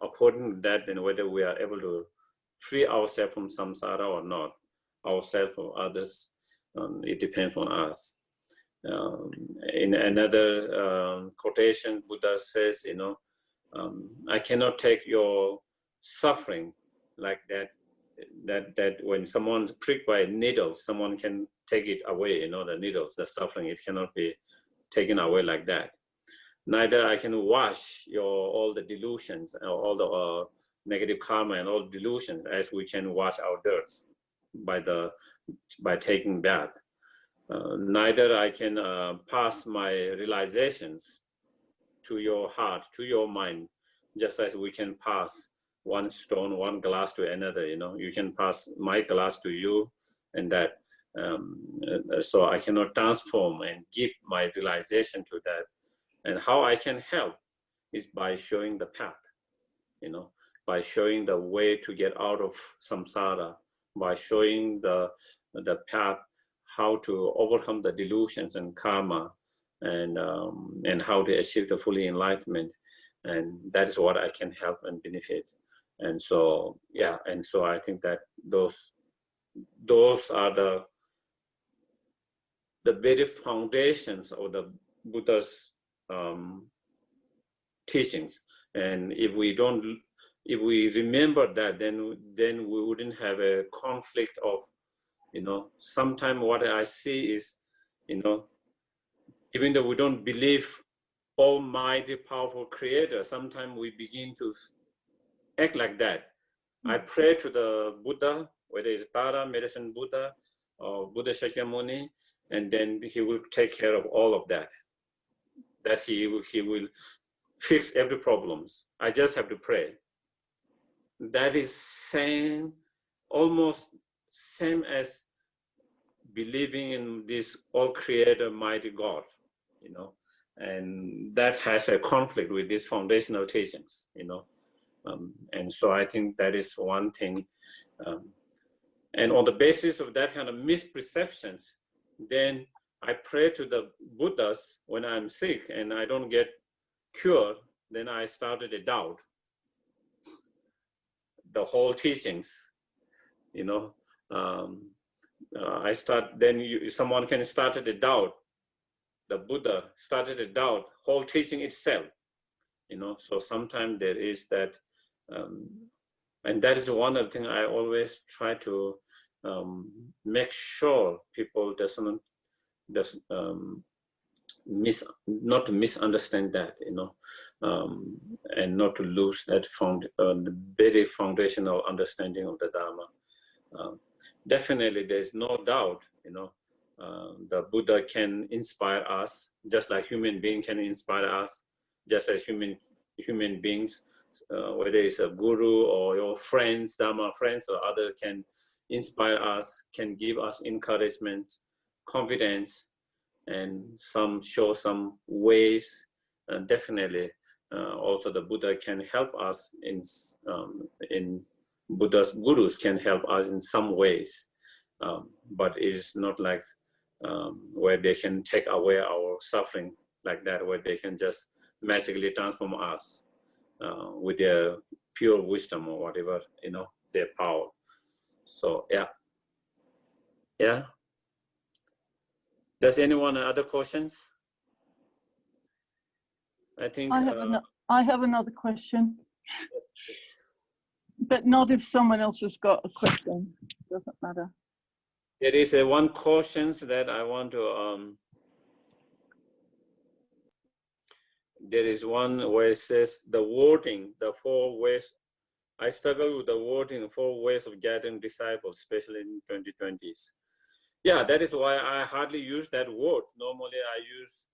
Speaker 1: according to that, then whether we are able to free ourselves from samsara or not, ourselves or others, it depends on us. In another quotation, Buddha says, I cannot take your suffering like that when someone's pricked by a needle, someone can take it away, the needles, the suffering, it cannot be taken away like that. Neither I can wash all the delusions, all the negative karma and all delusions as we can wash our dirts by taking bath. Neither I can pass my realizations to your heart, to your mind, just as we can pass one stone, one glass to another. You can pass my glass to you, and that. So I cannot transform and give my realization to that. And how I can help is by showing the path, by showing the way to get out of samsara, by showing the path, how to overcome the delusions and karma, and how to achieve the fully enlightenment. And that is what I can help and benefit. And so, yeah, and so I think that those are the very foundations of the Buddha's teachings. And if we remember that, then we wouldn't have a conflict of, sometimes what I see is, even though we don't believe almighty powerful creator, sometimes we begin to act like that. I pray to the Buddha, whether it's Tara, Medicine Buddha, or Buddha Shakyamuni, and then he will take care of all of that. That he will fix every problems. I just have to pray. That is almost same as believing in this all creator mighty God, and that has a conflict with these foundational teachings, and so I think that is one thing. And on the basis of that kind of misperceptions, then I pray to the Buddhas when I'm sick and I don't get cured, then I started to doubt the whole teachings, someone can start to doubt the Buddha, started to doubt whole teaching itself, so sometimes there is that And that is one of the things I always try to make sure people not to misunderstand that, and not to lose that the very foundational understanding of the Dharma. Definitely, there's no doubt, the Buddha can inspire us, just like human being can inspire us, just as human beings, whether it's a guru or your friends, Dharma friends or other, can inspire us, can give us encouragement, confidence, and show some ways. Definitely, also the Buddha can help us in Buddha's gurus can help us in some ways, but it's not like where they can take away our suffering like that, where they can just magically transform us with their pure wisdom or whatever, their power. So yeah. Does anyone have other questions? I think
Speaker 2: I have another question, but not if someone else has got a question. Doesn't matter.
Speaker 1: There is one question that I want to. There is one where it says the wording, the 4 ways. I struggle with the wording, 4 ways of gathering disciples, especially in 2020s. Yeah, that is why I hardly use that word. Normally, I use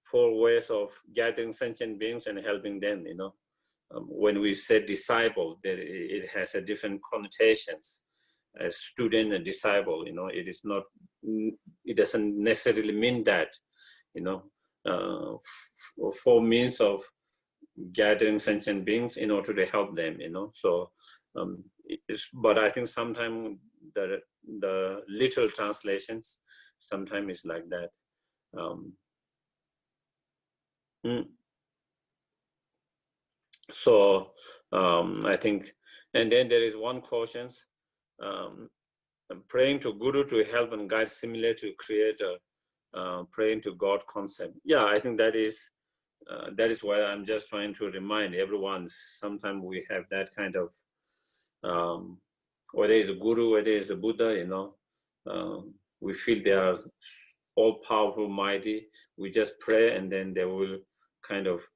Speaker 1: 4 ways of gathering sentient beings and helping them. When we say disciple, it has a different connotations. A student and disciple, it is not. It doesn't necessarily mean that, 4 means of gathering sentient beings in order to help them, So, but I think sometimes the literal translations sometimes is like that. So I think, and then there is one caution, praying to Guru to help and guide similar to Creator, praying to God concept. Yeah, I think that is why I'm just trying to remind everyone. Sometimes we have that kind of, whether it's a Guru, whether it's a Buddha, we feel they are all powerful, mighty. We just pray and then they will kind of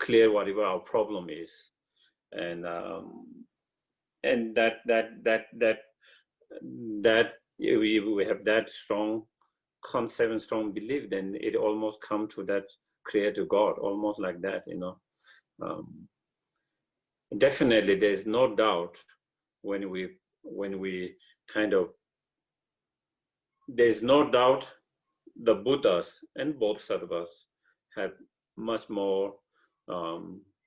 Speaker 1: clear whatever our problem is, and that we have that strong concept and strong belief, then it almost come to that Creator God, almost like that, Definitely, there's no doubt when we kind of, there's no doubt the Buddhas and Bodhisattvas have much more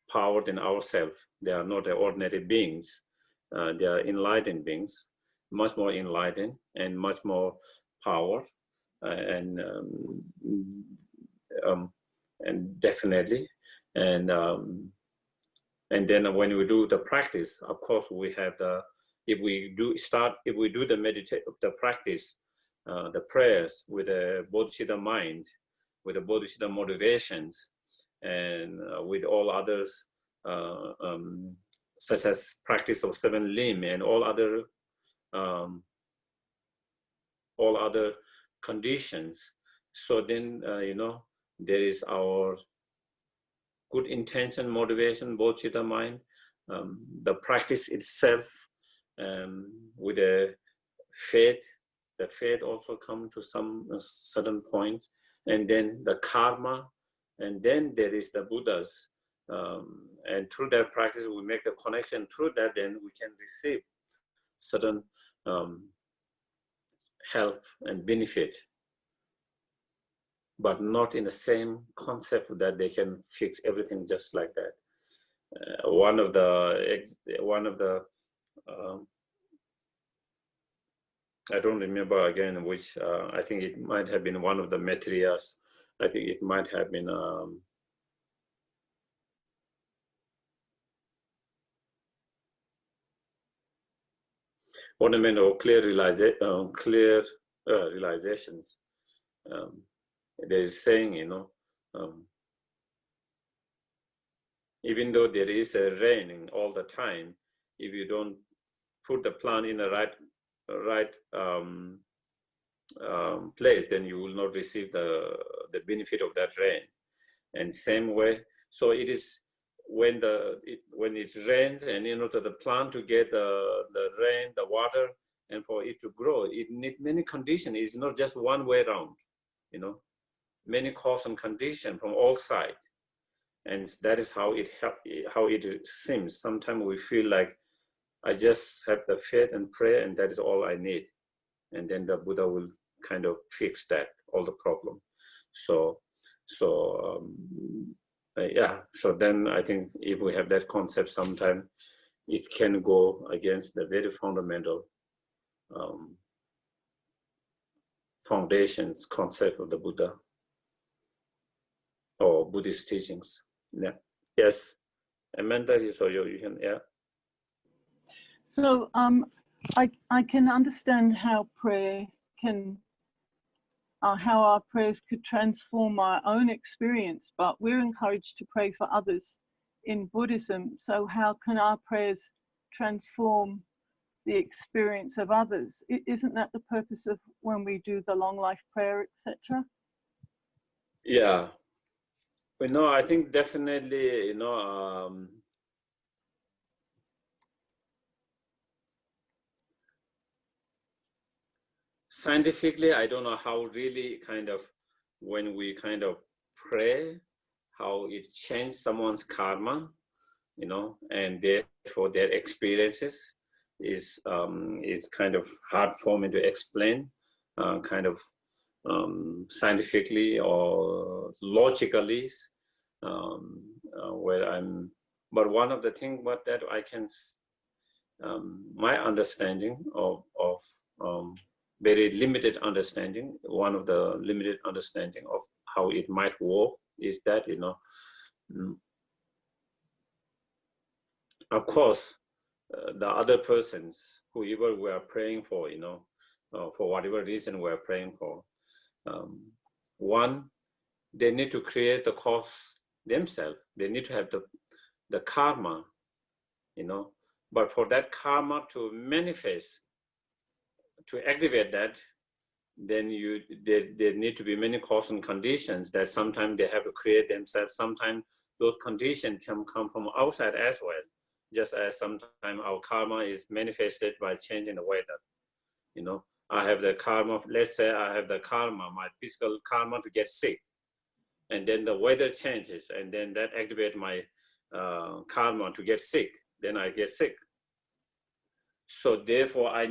Speaker 1: power than ourselves. They are not ordinary beings. They are enlightened beings, much more enlightened and much more power, and definitely, and then when we do the practice, of course, we have if we do the practice, the prayers with a bodhicitta mind, with the bodhicitta motivations, and with all others, such as practice of 7 limb and all other conditions. So then, there is our good intention, motivation, bodhicitta mind, the practice itself, with a faith. The faith also come to some certain point, and then the karma, and then there is the Buddhas, and through that practice we make the connection. Through that, then we can receive certain help and benefit, but not in the same concept that they can fix everything just like that. One of the I don't remember again which, I think it might have been one of the Maitreyas. I think it might have been ornament or clear realizations. There is saying, even though there is a raining all the time, if you don't put the plant in the right place, then you will not receive the benefit of that rain. And same way, so it is when it rains, and the plant to get the rain, the water, and for it to grow, it needs many conditions. It's not just one way around, many cause and condition from all sides. And that is how it seems. Sometimes we feel like I just have the faith and prayer, and that is all I need. And then the Buddha will kind of fix that, all the problem. So then I think if we have that concept, sometime it can go against the very fundamental foundations concept of the Buddha or Buddhist teachings. Yeah. Yes, Amanda, so you can, yeah.
Speaker 2: So I can understand how prayer can, how our prayers could transform our own experience, but we're encouraged to pray for others in Buddhism. So how can our prayers transform the experience of others? Isn't that the purpose of when we do the long life prayer, etc.?
Speaker 1: Yeah. I think definitely, scientifically, I don't know how really kind of, when we kind of pray, how it changed someone's karma, and therefore their experiences is kind of hard for me to explain, scientifically or logically, but one of the things that I can, my understanding of very limited understanding, one of the limited understanding of how it might work is that, of course, the other persons, whoever we are praying for, for whatever reason we are praying for, one, they need to create the cause themselves. They need to have the karma, but for that karma to manifest, to activate that, then there need to be many cause and conditions that sometimes they have to create themselves. Sometimes those conditions can come from outside as well, just as sometimes our karma is manifested by changing the weather. I have the karma, let's say I have the karma, my physical karma to get sick, and then the weather changes, and then that activates my karma to get sick, then I get sick. So therefore I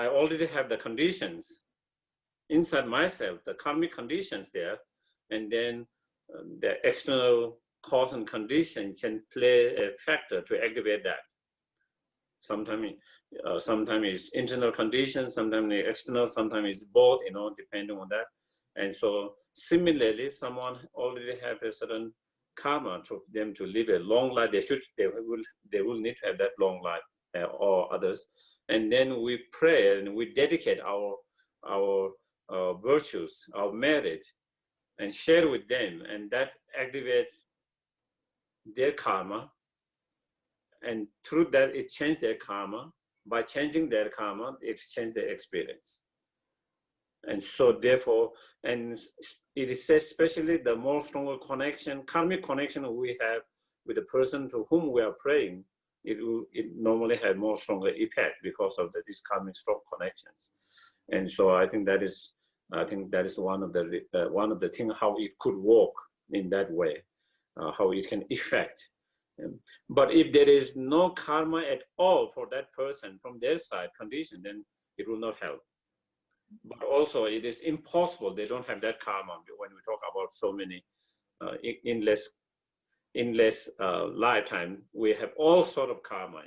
Speaker 1: already have the conditions inside myself, the karmic conditions there, and then the external cause and condition can play a factor to activate that. Sometimes it's internal conditions, sometimes external, sometimes it's both, depending on that. And so similarly, someone already have a certain karma to them to live a long life. They will need to have that long life, or others. And then we pray and we dedicate our virtues, our merit, and share with them, and that activates their karma. And through that, it changed their karma. By changing their karma, it changed their experience. And so therefore, and it is especially the more stronger connection, karmic connection we have with the person to whom we are praying, it normally has more stronger impact because of these karmic strong connections. And so I think that is one of the things how it could work in that way, how it can affect. But if there is no karma at all for that person from their side condition, then it will not help. But also it is impossible, they don't have that karma. When we talk about so many endless lifetime, we have all sort of karma,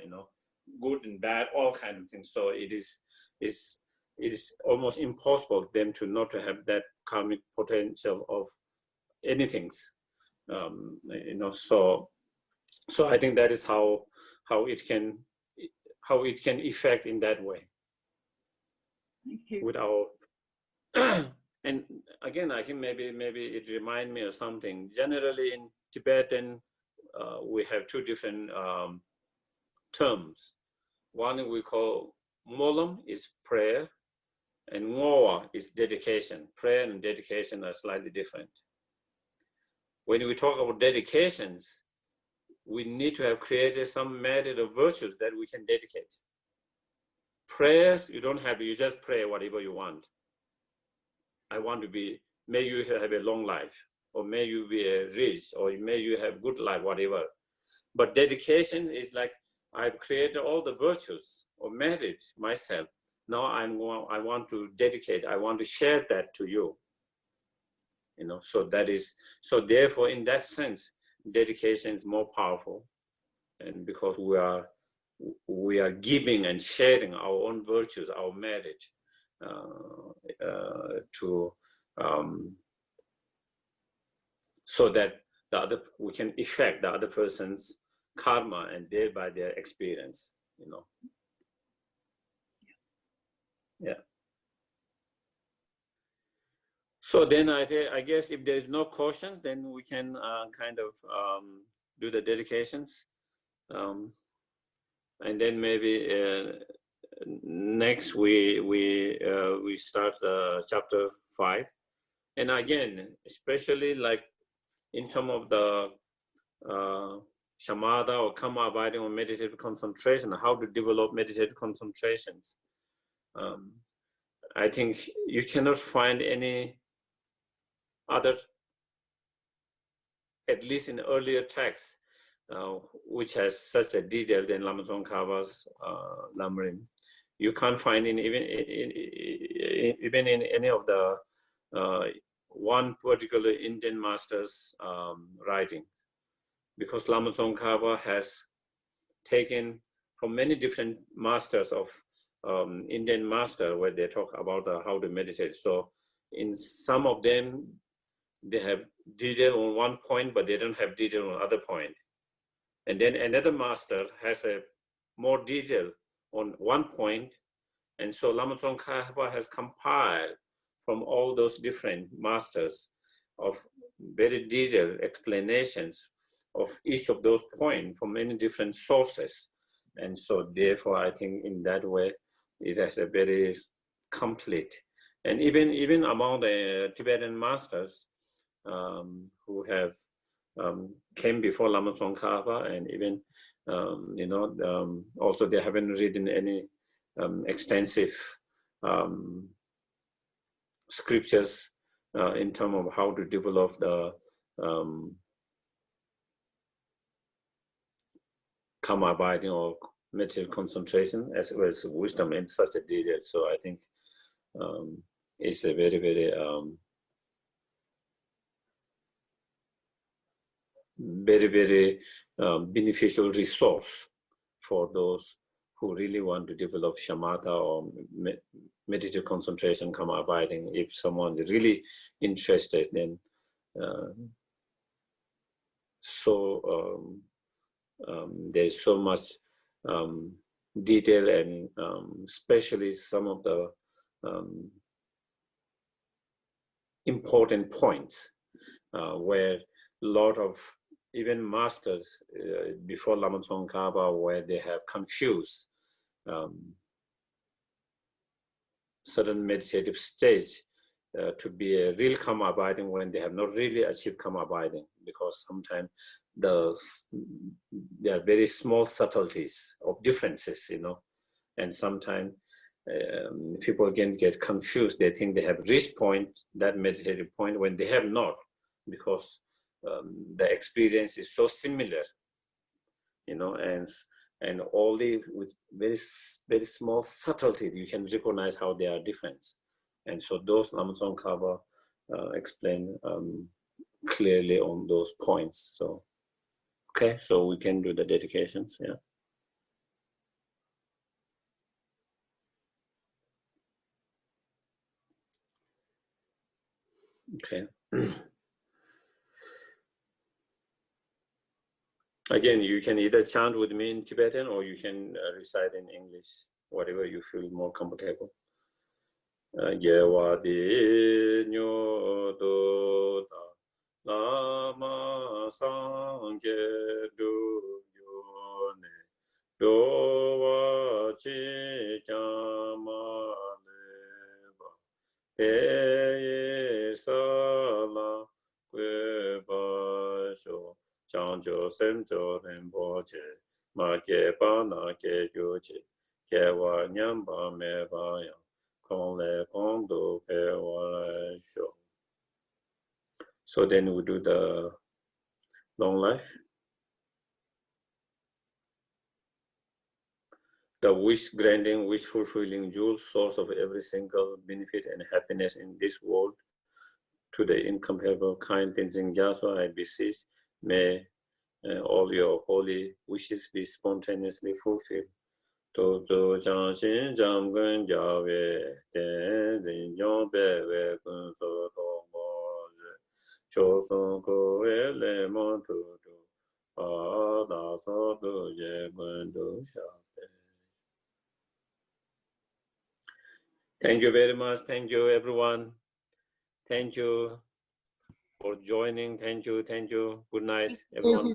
Speaker 1: good and bad, all kinds of things. So it is almost impossible for them to not to have that karmic potential of anything. So I think that is how it can affect in that way.
Speaker 2: Thank you.
Speaker 1: With our and again, I think maybe it reminds me of something. Generally in Tibetan we have two different terms. One we call molam is prayer, and ngoa is dedication. Prayer and dedication are slightly different. When we talk about dedications, we need to have created some merit of virtues that we can dedicate. Prayers, you don't have, you just pray whatever you want. I want to be, may you have a long life, or may you be rich, or may you have good life, whatever. But dedication is like, I've created all the virtues or merit myself. Now I want to dedicate, I want to share that to you. You know, so that is, so therefore in that sense, dedication is more powerful. And because we are giving and sharing our own virtues, our merit to, so that the other, we can affect the other person's karma and thereby their experience, you know. Yeah. So then I guess if there's no questions, then we can kind of do the dedications. And then maybe next we start chapter 5. And again, especially like in terms of the shamatha or karma abiding or meditative concentration, how to develop meditative concentrations. I think you cannot find any other, at least in earlier texts, which has such a detail than Lama Tsongkhapa's Lam-Rim. You can't find in even in any of the one particular Indian master's writing, because Lama Tsongkhapa has taken from many different masters of Indian master where they talk about how to meditate. So in some of them, they have detail on one point, but they don't have detail on other point. And then another master has a more detail on one point. And so Lama Tsongkhapa has compiled from all those different masters of very detailed explanations of each of those points from many different sources. And so therefore, I think in that way, it has a very complete. And even among the Tibetan masters who have came before Lama Tsongkhapa, and even you know, also they haven't written any extensive scriptures in terms of how to develop the karma abiding or meditative concentration as well as wisdom in such a detail. So I think it's a very, very very beneficial resource for those who really want to develop shamatha or meditative concentration, karma abiding. If someone is really interested, then there's so much detail, and especially some of the important points where a lot of even masters before Lama Tsongkhapa, where they have confused certain meditative stage to be a real karma abiding when they have not really achieved karma abiding, because sometimes there are very small subtleties of differences, you know, and sometimes people again get confused. They think they have reached point, that meditative point, when they have not, because the experience is so similar, you know, and only with very, very small subtlety you can recognize how they are different. And so those Lama Tsongkhapa explain clearly on those points. So, okay, so we can do the dedications, yeah. Okay. Again, you can either chant with me in Tibetan or you can recite in English, whatever you feel more comfortable. Yewadi nyo do ta Lama Tsongkhapa Dowa Chi Kyama Leba Peye Sala Kweba Sho Changjo Semjo Rinpoche Ma Kepa Na Ke Gyoche Kewa Nyamba Meba Yang Kong Le Kong Do Kewa Sho. So then we do the long life. The wish granting, wish fulfilling jewel, source of every single benefit and happiness in this world, to the incomparable kind Tenzin Gyatso, I beseech, may all your holy wishes be spontaneously fulfilled. Tozo Changshin Jamgun Jawe, Tenzin Yongbe We Kunso Tomoze, Chosun Kowe Le Montudu, Pada Sotu Je Gundu Shape. Thank you very much. Thank you, everyone. Thank you for joining. Thank you. Good night, everyone.